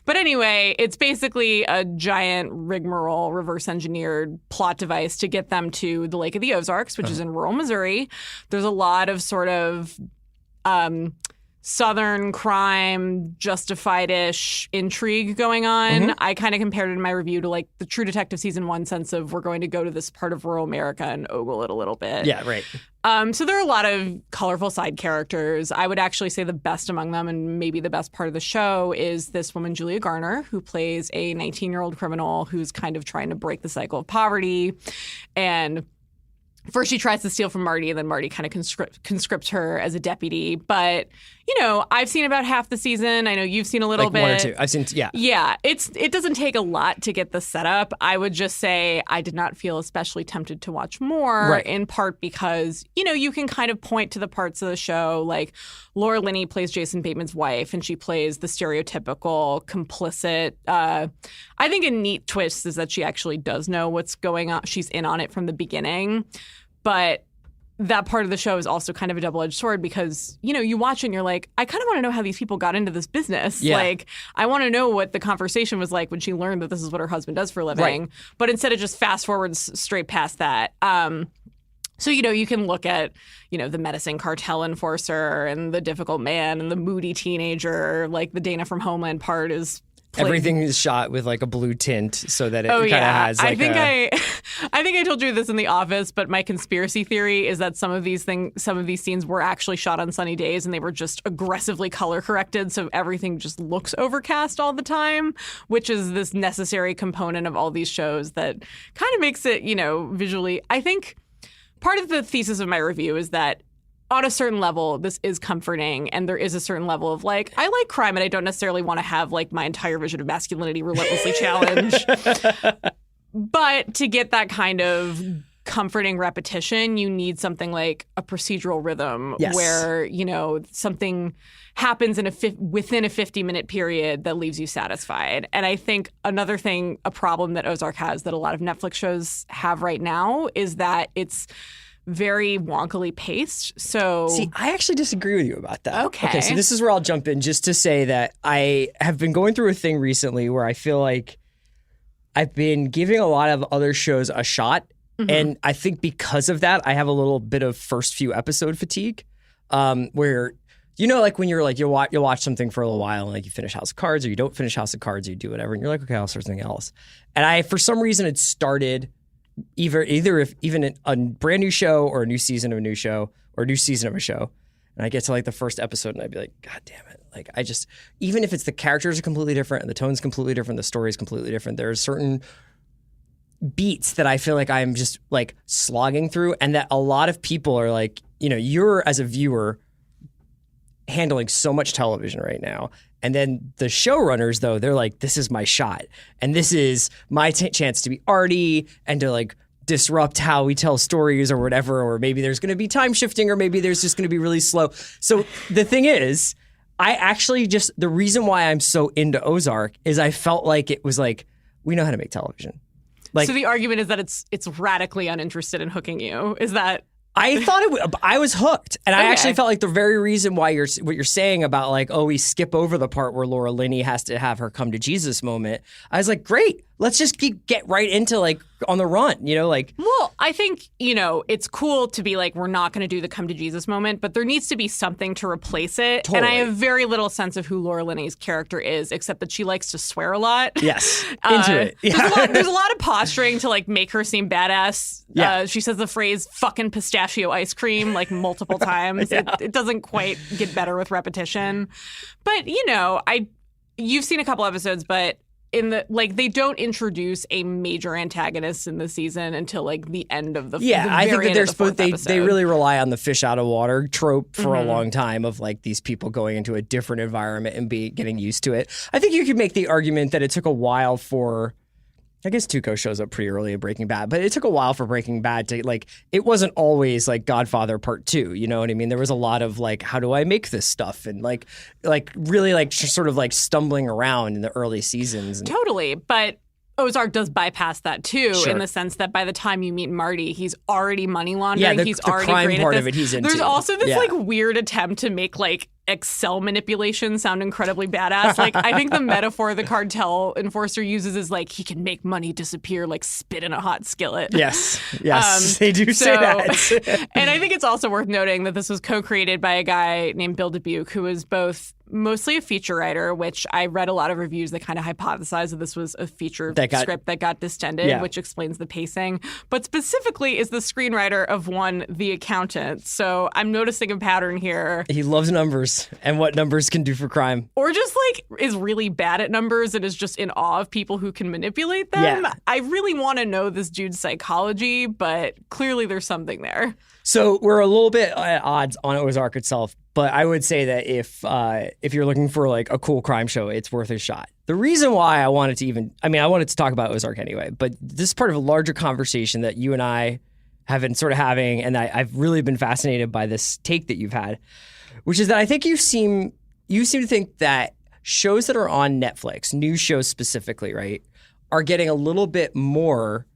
But anyway, it's basically a giant rigmarole, reverse-engineered plot device to get them to the Lake of the Ozarks, which is in rural Missouri. There's a lot of sort of Southern crime, justified-ish intrigue going on. I kind of compared it in my review to like the True Detective season 1 sense of we're going to go to this part of rural America and ogle it a little bit. Yeah, right. So there are a lot of colorful side characters. I would actually say the best among them, and maybe the best part of the show, is this woman, Julia Garner, who plays a 19-year-old criminal who's kind of trying to break the cycle of poverty. And first she tries to steal from Marty, and then Marty kind of conscripts her as a deputy. But, you know, I've seen about half the season. I know you've seen a little bit. One or two. I've seen, yeah. Yeah, it doesn't take a lot to get the setup. I would just say I did not feel especially tempted to watch more, in part because, you know, you can kind of point to the parts of the show, like Laura Linney plays Jason Bateman's wife, and she plays the stereotypical complicit. I think a neat twist is that she actually does know what's going on. She's in on it from the beginning. But that part of the show is also kind of a double-edged sword because, you know, you watch it and you're like, I kind of want to know how these people got into this business. Yeah. Like, I want to know what the conversation was like when she learned that this is what her husband does for a living. Right. But instead it just fast forwards straight past that. So, you know, you can look at, you know, the menacing cartel enforcer and the difficult man and the moody teenager. Like the Dana from Homeland part is... Everything is shot with like a blue tint so that it kind of has like I think I told you this in the office, but my conspiracy theory is that some of these scenes were actually shot on sunny days and they were just aggressively color corrected, so everything just looks overcast all the time, which is this necessary component of all these shows that kind of makes it, you know, visually. I think part of the thesis of my review is that on a certain level, this is comforting, and there is a certain level of like, I like crime, and I don't necessarily want to have like my entire vision of masculinity relentlessly challenged. But to get that kind of comforting repetition, you need something like a procedural rhythm where, you know, something happens within a 50-minute period that leaves you satisfied. And I think another thing, a problem that Ozark has that a lot of Netflix shows have right now is that it's very wonkily paced. So see, I actually disagree with you about that. Okay, so this is where I'll jump in just to say that I have been going through a thing recently where I feel like I've been giving a lot of other shows a shot. And I think because of that, I have a little bit of first few episode fatigue, where, you know, like when you're like, you'll watch something for a little while and like you finish House of Cards or you don't finish House of Cards or you do whatever. And you're like, okay, I'll start something else. And for some reason, it started either if even a brand new show or a new season of a new show or a new season of a show. And I get to like the first episode and I'd be like, God damn it. Like I just, even if it's the characters are completely different and the tone's completely different, the story is completely different, there are certain beats that I feel like I'm just like slogging through, and that a lot of people are like, you know, you're as a viewer handling so much television right now. And then the showrunners, though, they're like, this is my shot. And this is my chance to be arty and to like disrupt how we tell stories or whatever. Or maybe there's going to be time shifting, or maybe there's just going to be really slow. So the thing is, I actually just, the reason why I'm so into Ozark is I felt like it was like, we know how to make television. Like, so the argument is that it's radically uninterested in hooking you. Is that? I thought I was hooked, and I actually felt like the very reason why what you're saying about like, oh, we skip over the part where Laura Linney has to have her come to Jesus moment. I was like, great, let's just get right into like On the Run, you know, like. Well, I think, you know, it's cool to be like, we're not going to do the come to Jesus moment, but there needs to be something to replace it. Totally. And I have very little sense of who Laura Linney's character is, except that she likes to swear a lot. Yes, into it. Yeah. There's a lot of posturing to like make her seem badass. Yeah. She says the phrase "fucking pistachio ice cream" like multiple times. Yeah. It doesn't quite get better with repetition. But you know, you've seen a couple episodes, but they don't introduce a major antagonist in the season until like the end of the I think that they're supposed they really episode. rely on the fish out of water trope for a long time of like these people going into a different environment and getting used to it. I think you could make the argument that it took a while for, I guess Tuco shows up pretty early in Breaking Bad, but it took a while for Breaking Bad to like, it wasn't always like Godfather Part 2, you know what I mean? There was a lot of like, how do I make this stuff? And like really like sort of like stumbling around in the early seasons. Totally. But Ozark does bypass that too, Sure. in the sense that by the time you meet Marty, he's already money laundering. Yeah, he's the already crime great part at of this. it he's into. There's also this Yeah. like weird attempt to make like Excel manipulation sound incredibly badass. Like I think the metaphor the cartel enforcer uses is like he can make money disappear like spit in a hot skillet. Yes, they do say that. And I think it's also worth noting that this was co-created by a guy named Bill Dubuque, who is both mostly a feature writer, which I read a lot of reviews that kind of hypothesized that this was a feature script that got distended, which explains the pacing, but specifically is the screenwriter of The Accountant. So I'm noticing a pattern here. He loves numbers and what numbers can do for crime. Or just like is really bad at numbers and is just in awe of people who can manipulate them. Yeah. I really want to know this dude's psychology, but clearly there's something there. So we're a little bit at odds on Ozark itself, but I would say that if you're looking for like a cool crime show, it's worth a shot. The reason why I wanted to talk about Ozark anyway, but this is part of a larger conversation that you and I have been sort of having, and I've really been fascinated by this take that you've had, which is that I think you seem to think that shows that are on Netflix, new shows specifically, right, are getting a little bit more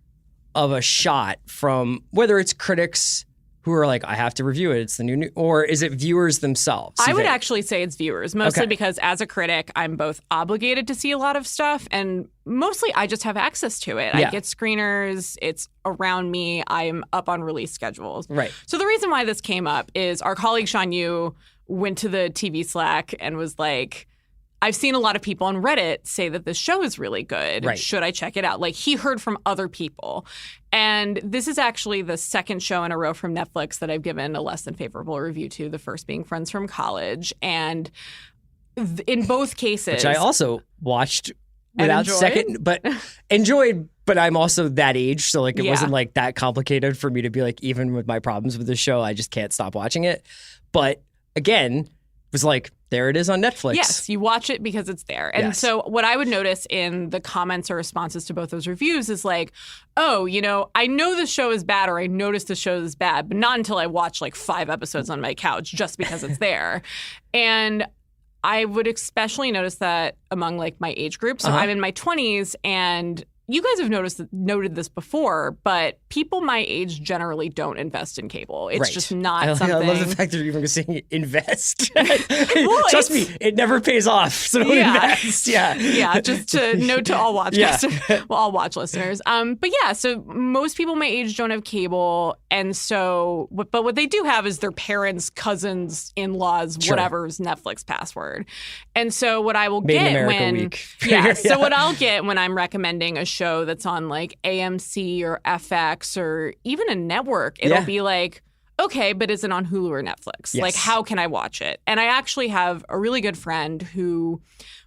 of a shot from whether it's critics who are like, I have to review it, it's the new, or is it viewers themselves? I would actually say it's viewers, mostly because as a critic, I'm both obligated to see a lot of stuff and mostly I just have access to it. Yeah. I get screeners, it's around me, I'm up on release schedules. Right. So the reason why this came up is our colleague Sean Yu went to the TV Slack and was like, I've seen a lot of people on Reddit say that this show is really good. Right. Should I check it out? Like he heard from other people. And this is actually the second show in a row from Netflix that I've given a less than favorable review to, the first being Friends from College. And in both cases... Which I also watched without enjoyed? second, but enjoyed, but I'm also that age, so like it Yeah. wasn't like that complicated for me to be like, even with my problems with the show, I just can't stop watching it. But again, it was like, there it is on Netflix. Yes, you watch it because it's there. And so what I would notice in the comments or responses to both those reviews is like, oh, you know, I know this show is bad or I noticed this show is bad, but not until I watch like 5 episodes on my couch just because it's there. And I would especially notice that among like my age group. So I'm in my 20s and you guys have noted this before, but people my age generally don't invest in cable. It's just not something. I love the fact that you're even saying invest. Trust me, it never pays off. So don't invest. Yeah. Yeah, just to note to all watch all watch listeners. But yeah, so most people my age don't have cable. And so, but what they do have is their parents, cousins, in-laws, whatever's Netflix password. And so what I will Made in get America when... week. So what I'll get when I'm recommending a show that's on like AMC or FX or even a network, it'll be like, okay, but is it on Hulu or Netflix? Yes. Like, how can I watch it? And I actually have a really good friend who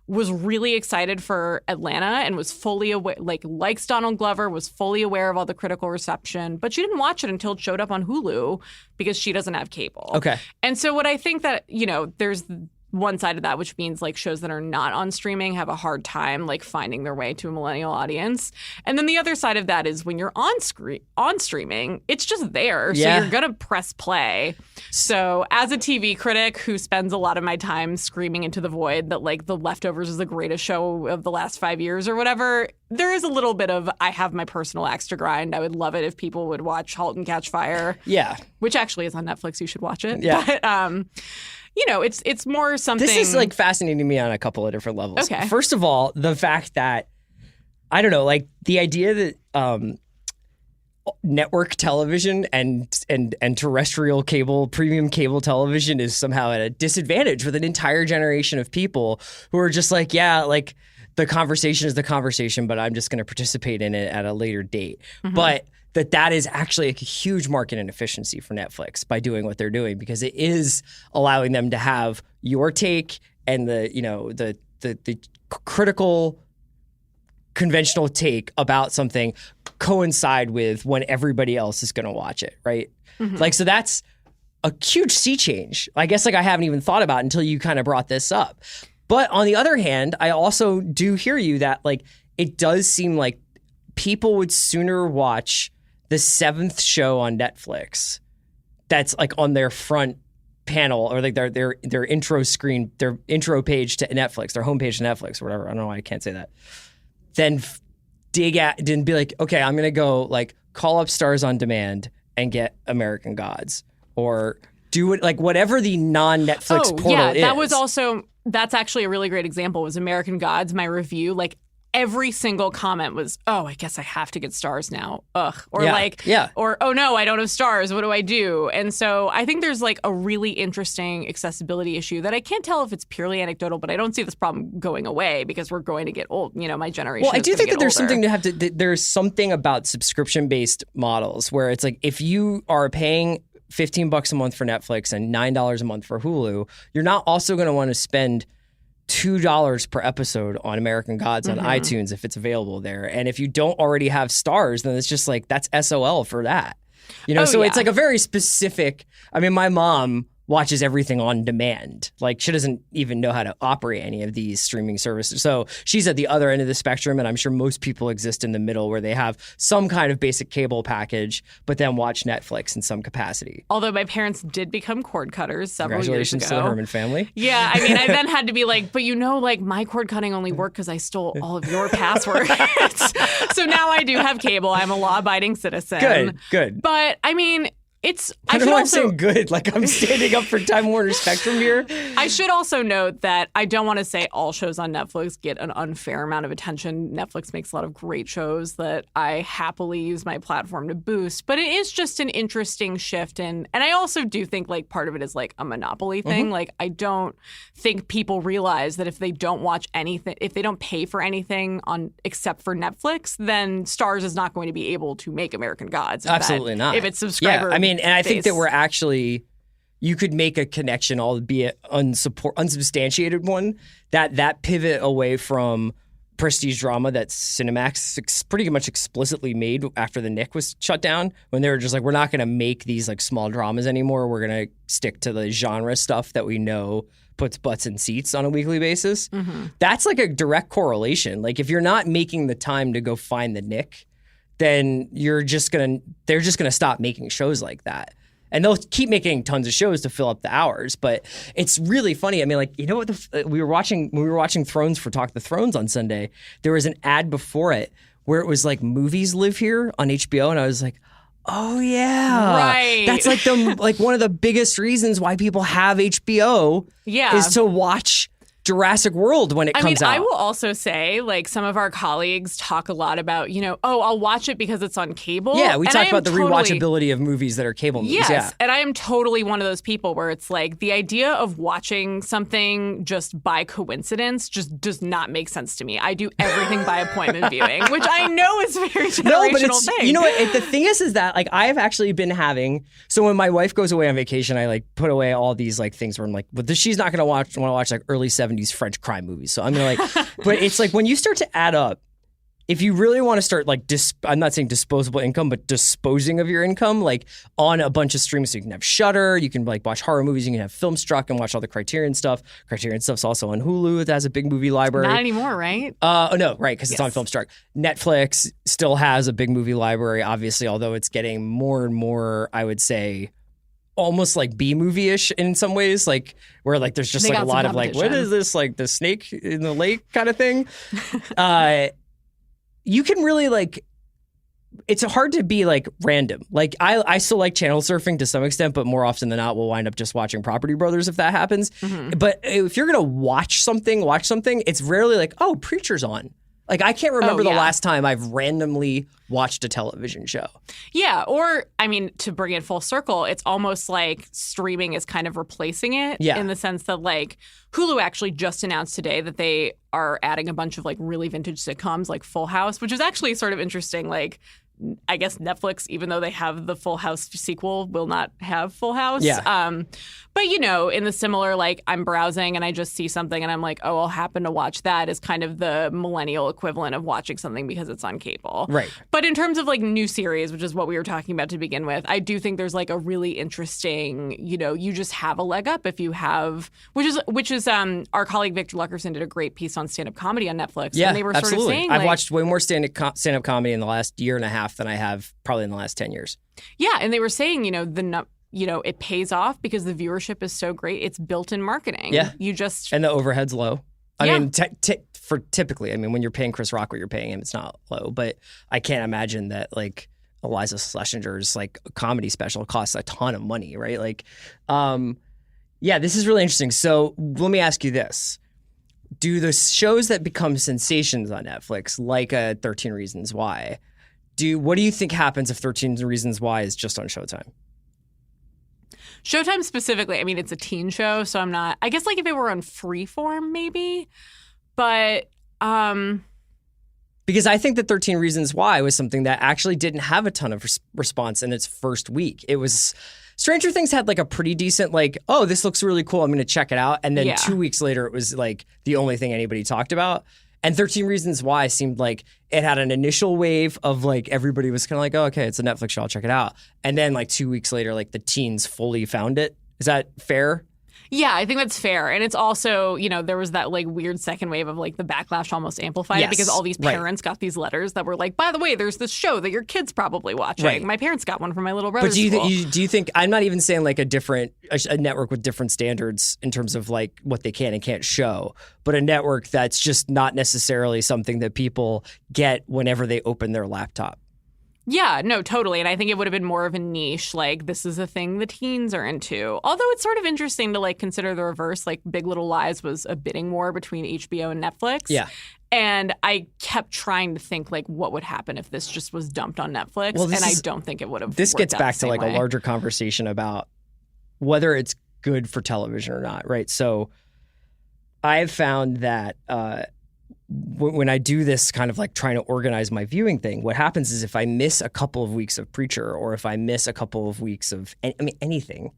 was really excited for Atlanta and was fully aware, likes Donald Glover, was fully aware of all the critical reception, but she didn't watch it until it showed up on Hulu because she doesn't have cable. Okay. And so what I think that, you know, there's one side of that, which means like shows that are not on streaming have a hard time like finding their way to a millennial audience. And then the other side of that is when you're on streaming, it's just there. So you're going to press play. So as a TV critic who spends a lot of my time screaming into the void that like The Leftovers is the greatest show of the last 5 years or whatever, there is a little bit of, I have my personal axe to grind. I would love it if people would watch *Halt and Catch Fire*. Yeah. Which actually is on Netflix. You should watch it. Yeah. But, you know, it's more something. This is like fascinating to me on a couple of different levels. Okay. First of all, the fact that I don't know, like the idea that network television and terrestrial cable, premium cable television is somehow at a disadvantage with an entire generation of people who are just like, yeah, like the conversation is the conversation, but I'm just going to participate in it at a later date. But that is actually a huge market inefficiency for Netflix by doing what they're doing, because it is allowing them to have your take and the critical conventional take about something coincide with when everybody else is going to watch it, right? Like, so that's a huge sea change. I guess like I haven't even thought about until you kind of brought this up. But on the other hand, I also do hear you that like it does seem like people would sooner watch the 7th show on Netflix that's like on their front panel or like their intro screen, their intro page to Netflix, their homepage to Netflix or whatever. I don't know why I can't say that. Then dig at and be like, okay, I'm going to go like call up Stars on Demand and get American Gods or do it like whatever the non-Netflix portal is. That's actually a really great example was American Gods, my review. Like every single comment was, oh, I guess I have to get Stars now. Ugh. Or or, oh no, I don't have Stars. What do I do? And so I think there's like a really interesting accessibility issue that I can't tell if it's purely anecdotal, but I don't see this problem going away because we're going to get old. You know, my generation. Well, I do think that there's older. something to have to, there's something about subscription-based models where it's like if you are paying $15 a month for Netflix and $9 a month for Hulu, you're not also going to want to spend $2 per episode on American Gods on iTunes if it's available there. And if you don't already have Stars, then it's just like that's SOL for that. You know, it's like a very specific. I mean, my mom watches everything on demand. Like she doesn't even know how to operate any of these streaming services. So she's at the other end of the spectrum, and I'm sure most people exist in the middle where they have some kind of basic cable package, but then watch Netflix in some capacity. Although my parents did become cord cutters several years ago. Congratulations to the Herman family. Yeah, I mean, I then had to be like, but you know, like my cord cutting only worked because I stole all of your passwords. So now I do have cable. I'm a law-abiding citizen. Good. But I mean, I don't know why I'm saying good. Like I'm standing up for Time Warner Spectrum here. I should also note that I don't want to say all shows on Netflix get an unfair amount of attention. Netflix makes a lot of great shows that I happily use my platform to boost. But it is just an interesting shift. And I also do think like part of it is like a monopoly thing. Like I don't think people realize that if they don't watch anything, if they don't pay for anything on except for Netflix, then Stars is not going to be able to make American Gods. Absolutely not. If it's subscriber. Yeah, I mean, and I think that we're actually, you could make a connection, albeit unsubstantiated one, that pivot away from prestige drama that Cinemax pretty much explicitly made after the Nick was shut down, when they were just like, we're not going to make these like small dramas anymore. We're going to stick to the genre stuff that we know puts butts in seats on a weekly basis. That's like a direct correlation. Like if you're not making the time to go find the Nick, then they're just gonna stop making shows like that, and they'll keep making tons of shows to fill up the hours. But it's really funny. I mean, like, you know what? When we were watching Thrones for Talk the Thrones on Sunday, there was an ad before it where it was like movies live here on HBO, and I was like, oh yeah, right. That's like one of the biggest reasons why people have HBO. Yeah, is to watch Jurassic World when it comes out. I will also say, like, some of our colleagues talk a lot about, you know, oh, I'll watch it because it's on cable. Yeah, we talk about the rewatchability of movies that are cable movies. Yes, yeah. And I am totally one of those people where it's like the idea of watching something just by coincidence just does not make sense to me. I do everything by appointment viewing, which I know is a very generational thing. You know what? The thing is that like I have actually been having. So when my wife goes away on vacation, I like put away all these like things where I'm like, but she's not going to want to watch like early 70s French crime movies. So I'm going to like, but it's like when you start to add up, if you really want to start like, I'm not saying disposable income, but disposing of your income, like on a bunch of streams. So you can have Shudder, you can like watch horror movies, you can have Filmstruck and watch all the Criterion stuff. Criterion stuff's also on Hulu. It has a big movie library. Not anymore, right? Oh no, right, because it's on Filmstruck. Netflix still has a big movie library, obviously, although it's getting more and more, I would say, almost like B-movie-ish in some ways, like where like there's just like a lot of like, what is this, like the snake in the lake kind of thing. You can really like, it's hard to be like random. Like I still like channel surfing to some extent, but more often than not we'll wind up just watching Property Brothers if that happens. But if you're gonna watch something, it's rarely like, oh, Preacher's on. Like, I can't remember the yeah. last time I've randomly watched a television show. Yeah, or, I mean, to bring it full circle, it's almost like streaming is kind of replacing it in the sense that, like, Hulu actually just announced today that they are adding a bunch of, like, really vintage sitcoms like Full House, which is actually sort of interesting. Like, I guess Netflix, even though they have the Full House sequel, will not have Full House. Yeah. But, you know, in the similar, like, I'm browsing and I just see something and I'm like, oh, I'll happen to watch that is kind of the millennial equivalent of watching something because it's on cable. Right. But in terms of, like, new series, which is what we were talking about to begin with, I do think there's, like, a really interesting, you know, you just have a leg up if you have, which is our colleague Victor Luckerson did a great piece on stand-up comedy on Netflix. Yeah, and they were absolutely. sort of saying, I've like, watched way more stand-up comedy in the last year and a half than I have probably in the last 10 years. Yeah, and they were saying, you know, it pays off because the viewership is so great. It's built-in marketing. Yeah. You just... And the overhead's low. I Yeah. mean, for typically, I mean, when you're paying Chris Rock what you're paying him, it's not low. But I can't imagine that, like, Eliza Schlesinger's, like, comedy special costs a ton of money, right? Like, yeah, this is really interesting. So let me ask you this. Do the shows that become sensations on Netflix, like 13 Reasons Why, what do you think happens if 13 Reasons Why is just on Showtime? Showtime specifically, I mean, it's a teen show, so I'm not... I guess, like, if it were on Freeform, maybe. But... Because I think that 13 Reasons Why was something that actually didn't have a ton of response in its first week. It was... Stranger Things had, like, a pretty decent, like, oh, this looks really cool, I'm going to check it out. And then 2 weeks later, it was, like, the only thing anybody talked about. And 13 Reasons Why seemed like it had an initial wave of, like, everybody was kind of like, oh, okay, it's a Netflix show, I'll check it out. And then, like, 2 weeks later, like, the teens fully found it. Is that fair? Yeah, I think that's fair. And it's also, you know, there was that, like, weird second wave of, like, the backlash almost amplified it because all these parents got these letters that were like, by the way, there's this show that your kid's probably watching. Right. My parents got one from my little brother's But do school. you think, I'm not even saying, like, a network with different standards in terms of, like, what they can and can't show, but a network that's just not necessarily something that people get whenever they open their laptop. Yeah, no, totally. And I think it would have been more of a niche, like, this is a thing the teens are into. Although it's sort of interesting to, like, consider the reverse. Like, Big Little Lies was a bidding war between HBO and Netflix. Yeah. And I kept trying to think, like, what would happen if this just was dumped on Netflix? Well, and I don't think it would have. This gets back to, like, way. a larger conversation about whether it's good for television or not, right? So I've found that when I do this kind of, like, trying to organize my viewing thing, what happens is if I miss a couple of weeks of Preacher or if I miss a couple of weeks of, anything,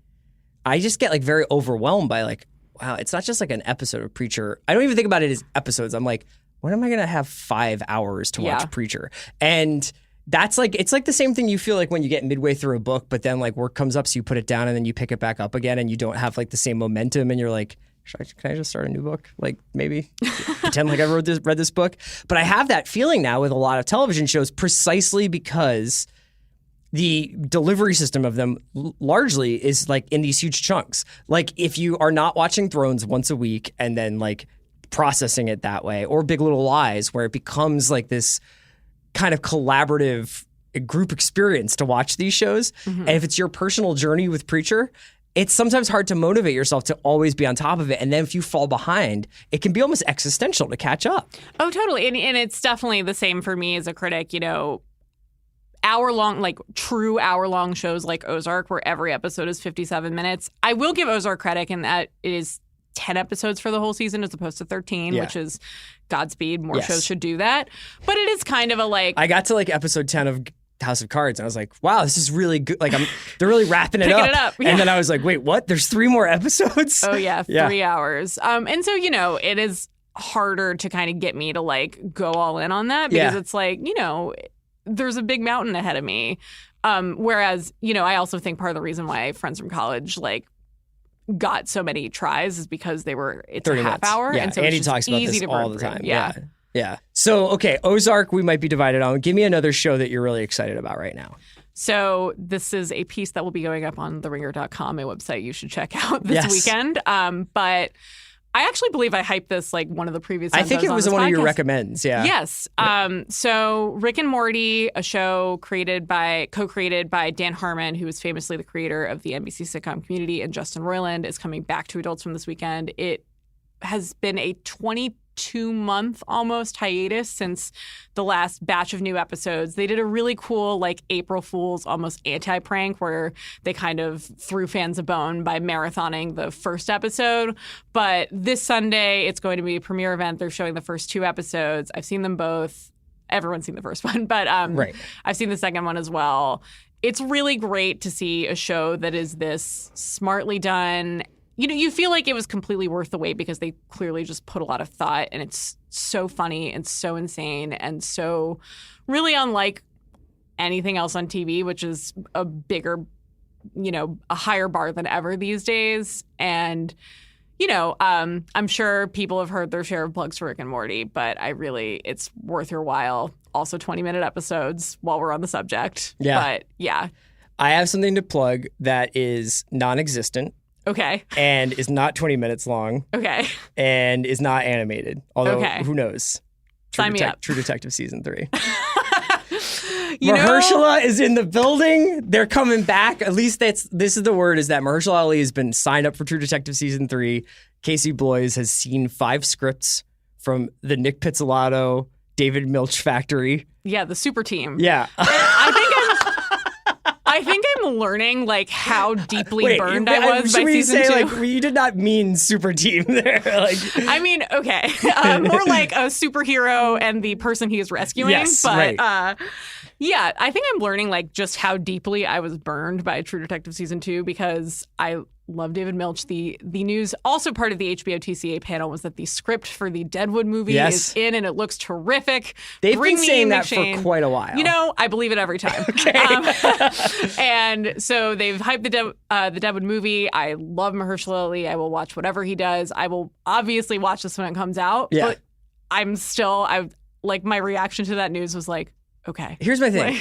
I just get, like, very overwhelmed by, like, wow, it's not just like an episode of Preacher. I don't even think about it as episodes. I'm like, when am I going to have 5 hours to watch Preacher? And that's like, it's like the same thing you feel like when you get midway through a book, but then, like, work comes up, so you put it down and then you pick it back up again and you don't have, like, the same momentum and you're like, can I just start a new book? Like, maybe pretend like I read this book. But I have that feeling now with a lot of television shows precisely because the delivery system of them largely is, like, in these huge chunks. Like, if you are not watching Thrones once a week and then, like, processing it that way, or Big Little Lies, where it becomes, like, this kind of collaborative group experience to watch these shows. Mm-hmm. And if it's your personal journey with Preacher, it's sometimes hard to motivate yourself to always be on top of it. And then if you fall behind, it can be almost existential to catch up. Oh, totally. And it's definitely the same for me as a critic, you know, hour-long, like, true hour-long shows like Ozark, where every episode is 57 minutes. I will give Ozark credit in that it is 10 episodes for the whole season as opposed to 13, which is Godspeed. More shows should do that. But it is kind of a, like... I got to, like, episode 10 of House of Cards, and I was like, wow, this is really good. Like, they're really wrapping it up. Yeah. And then I was like, wait, what? There's 3 more episodes? Oh, yeah, 3 hours. And so, you know, it is harder to kind of get me to, like, go all in on that because it's like, you know, there's a big mountain ahead of me. Whereas, you know, I also think part of the reason why friends from college, like, got so many tries is because it's a half hour. Yeah, and so Andy it's just talks about easy this to all burn the through. time. Yeah. Yeah. So, okay, Ozark, we might be divided on. Give me another show that you're really excited about right now. So this is a piece that will be going up on theringer.com, a website you should check out this weekend. But I actually believe I hyped this, like, one of the previous times I think it was one podcast. of your recommends, Yes. So Rick and Morty, a show co-created by Dan Harmon, who is famously the creator of the NBC sitcom Community, and Justin Roiland, is coming back to Adult Swim this weekend. It has been a 20 2-month almost hiatus since the last batch of new episodes. They did a really cool like April Fool's almost anti-prank where they kind of threw fans a bone by marathoning the first episode. But this Sunday, it's going to be a premiere event. They're showing the first 2 episodes. I've seen them both. Everyone's seen the first one, but Right. I've seen the second one as well. It's really great to see a show that is this smartly done. You know, you feel like it was completely worth the wait because they clearly just put a lot of thought, and it's so funny and so insane and so really unlike anything else on TV, which is a bigger, you know, a higher bar than ever these days. And, you know, I'm sure people have heard their share of plugs for Rick and Morty, but it's worth your while. Also 20-minute episodes while we're on the subject. Yeah. But yeah. I have something to plug that is non-existent. Okay. And is not 20 minutes long. Okay. And is not animated. Although, Okay. Who knows? Sign me up. True Detective Season 3. You know- Mahershala is in the building. They're coming back. At least this is the word, is that Mahershala Ali has been signed up for True Detective Season 3. Casey Bloys has seen 5 scripts from the Nick Pizzolatto, David Milch factory. Yeah, the super team. Yeah. I think I'm learning like how deeply Wait, burned I was should by we season say, 2. Like, you did not mean super team there. Like, I mean, okay, more like a superhero and the person he is rescuing. Yes, but right. yeah, I think I'm learning like just how deeply I was burned by True Detective Season 2 because I love David Milch. The news, also part of the HBO TCA panel, was that the script for the Deadwood movie is in and it looks terrific. They've Bring been me saying Ian that McShane. for quite a while. You know, I believe it every time. And so they've hyped the Deadwood movie. I love Mahershala Ali. I will watch whatever he does. I will obviously watch this when it comes out. Yeah. But my reaction to that news was like, okay. Here's my thing.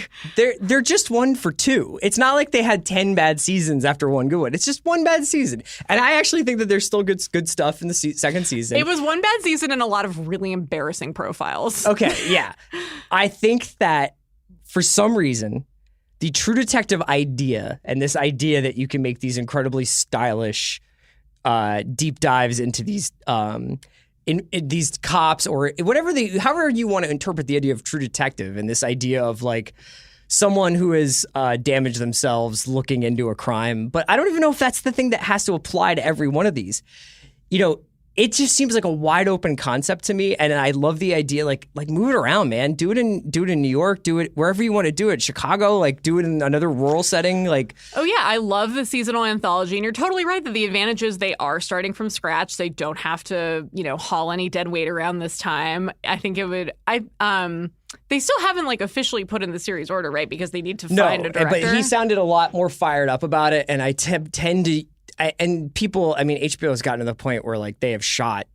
They're just 1 for 2. It's not like they had 10 bad seasons after one good one. It's just 1 bad season. And I actually think that there's still good stuff in the second season. It was 1 bad season and a lot of really embarrassing profiles. Okay, yeah. I think that for some reason, the True Detective idea and this idea that you can make these incredibly stylish deep dives into these in these cops or however you want to interpret the idea of True Detective and this idea of like someone who has damaged themselves looking into a crime. But I don't even know if that's the thing that has to apply to every one of these. You know, it just seems like a wide open concept to me, and I love the idea. Like move it around, man. Do it in New York. Do it wherever you want to do it. Chicago. Like do it in another rural setting. Like, oh yeah, I love the seasonal anthology, and you're totally right that the advantage is they are starting from scratch. They don't have to, haul any dead weight around this time. I think it would. They still haven't like officially put in the series order, right? Because they need to find a director. But he sounded a lot more fired up about it, and I tend to. And people, I mean, HBO has gotten to the point where like they have shot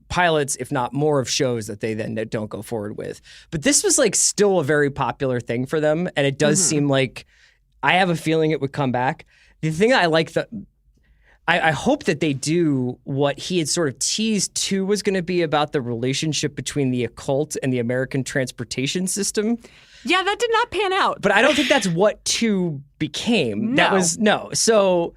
pilots, if not more, of shows that they then don't go forward with. But this was like still a very popular thing for them, and it does seem like I have a feeling it would come back. The thing I like I hope that they do what he had sort of teased too was going to be about the relationship between the occult and the American transportation system. Yeah, that did not pan out. But I don't think that's what 2 became. No. So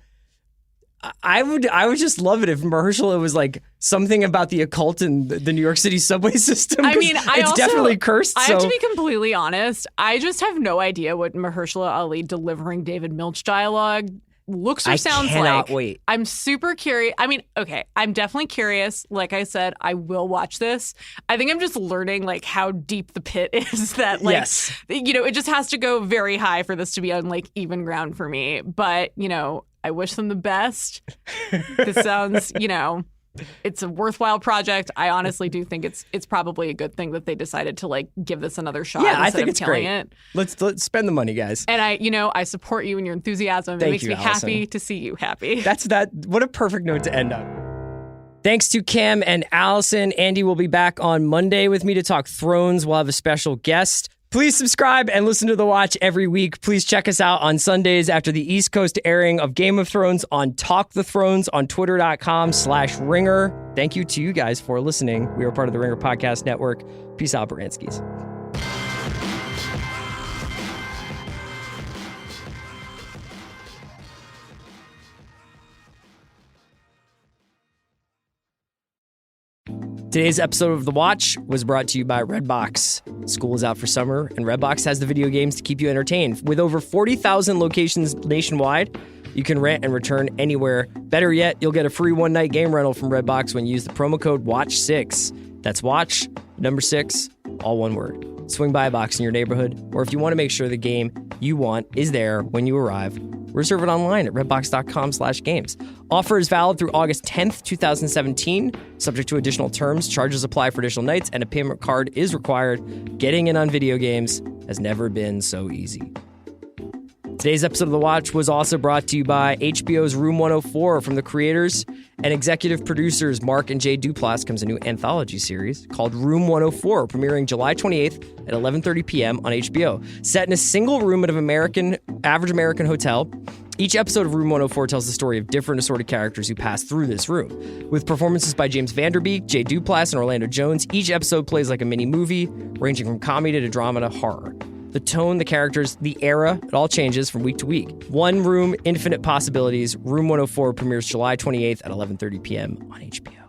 I would just love it if Mahershala was like something about the occult and the New York City subway system. I mean, it's definitely cursed. I have to be completely honest. I just have no idea what Mahershala Ali delivering David Milch dialogue looks or sounds like. I cannot wait. I'm super curious. I mean, okay, I'm definitely curious. Like I said, I will watch this. I think I'm just learning like how deep the pit is that like, yes. It just has to go very high for this to be on like even ground for me. But, I wish them the best. This sounds, it's a worthwhile project. I honestly do think it's probably a good thing that they decided to like give this another shot. Yeah, I think it's great. It. Let's spend the money, guys. And I support you and your enthusiasm. It makes me Allison. happy to see you happy. What a perfect note to end on. Thanks to Cam and Allison. Andy will be back on Monday with me to talk Thrones. We'll have a special guest. Please subscribe and listen to The Watch every week. Please check us out on Sundays after the East Coast airing of Game of Thrones on Talk the Thrones on twitter.com/Ringer. Thank you to you guys for listening. We are part of the Ringer Podcast Network. Peace out, Baranskis. Today's episode of The Watch was brought to you by Redbox. School is out for summer, and Redbox has the video games to keep you entertained. With over 40,000 locations nationwide, you can rent and return anywhere. Better yet, you'll get a free one-night game rental from Redbox when you use the promo code WATCH6. That's WATCH, number 6, all one word. Swing by a box in your neighborhood, or if you want to make sure the game you want is there when you arrive, reserve it online at redbox.com/games. Offer is valid through August 10th, 2017. Subject to additional terms, charges apply for additional nights, and a payment card is required. Getting in on video games has never been so easy. Today's episode of The Watch was also brought to you by HBO's Room 104. From the creators and executive producers Mark and Jay Duplass comes a new anthology series called Room 104, premiering July 28th at 11:30 p.m. on HBO. Set in a single room at an average American hotel, each episode of Room 104 tells the story of different assorted characters who pass through this room. With performances by James Vanderbeek, Jay Duplass, and Orlando Jones, each episode plays like a mini-movie, ranging from comedy to drama to horror. The tone, the characters, the era, it all changes from week to week. One room, infinite possibilities. Room 104 premieres July 28th at 11:30 p.m. on HBO.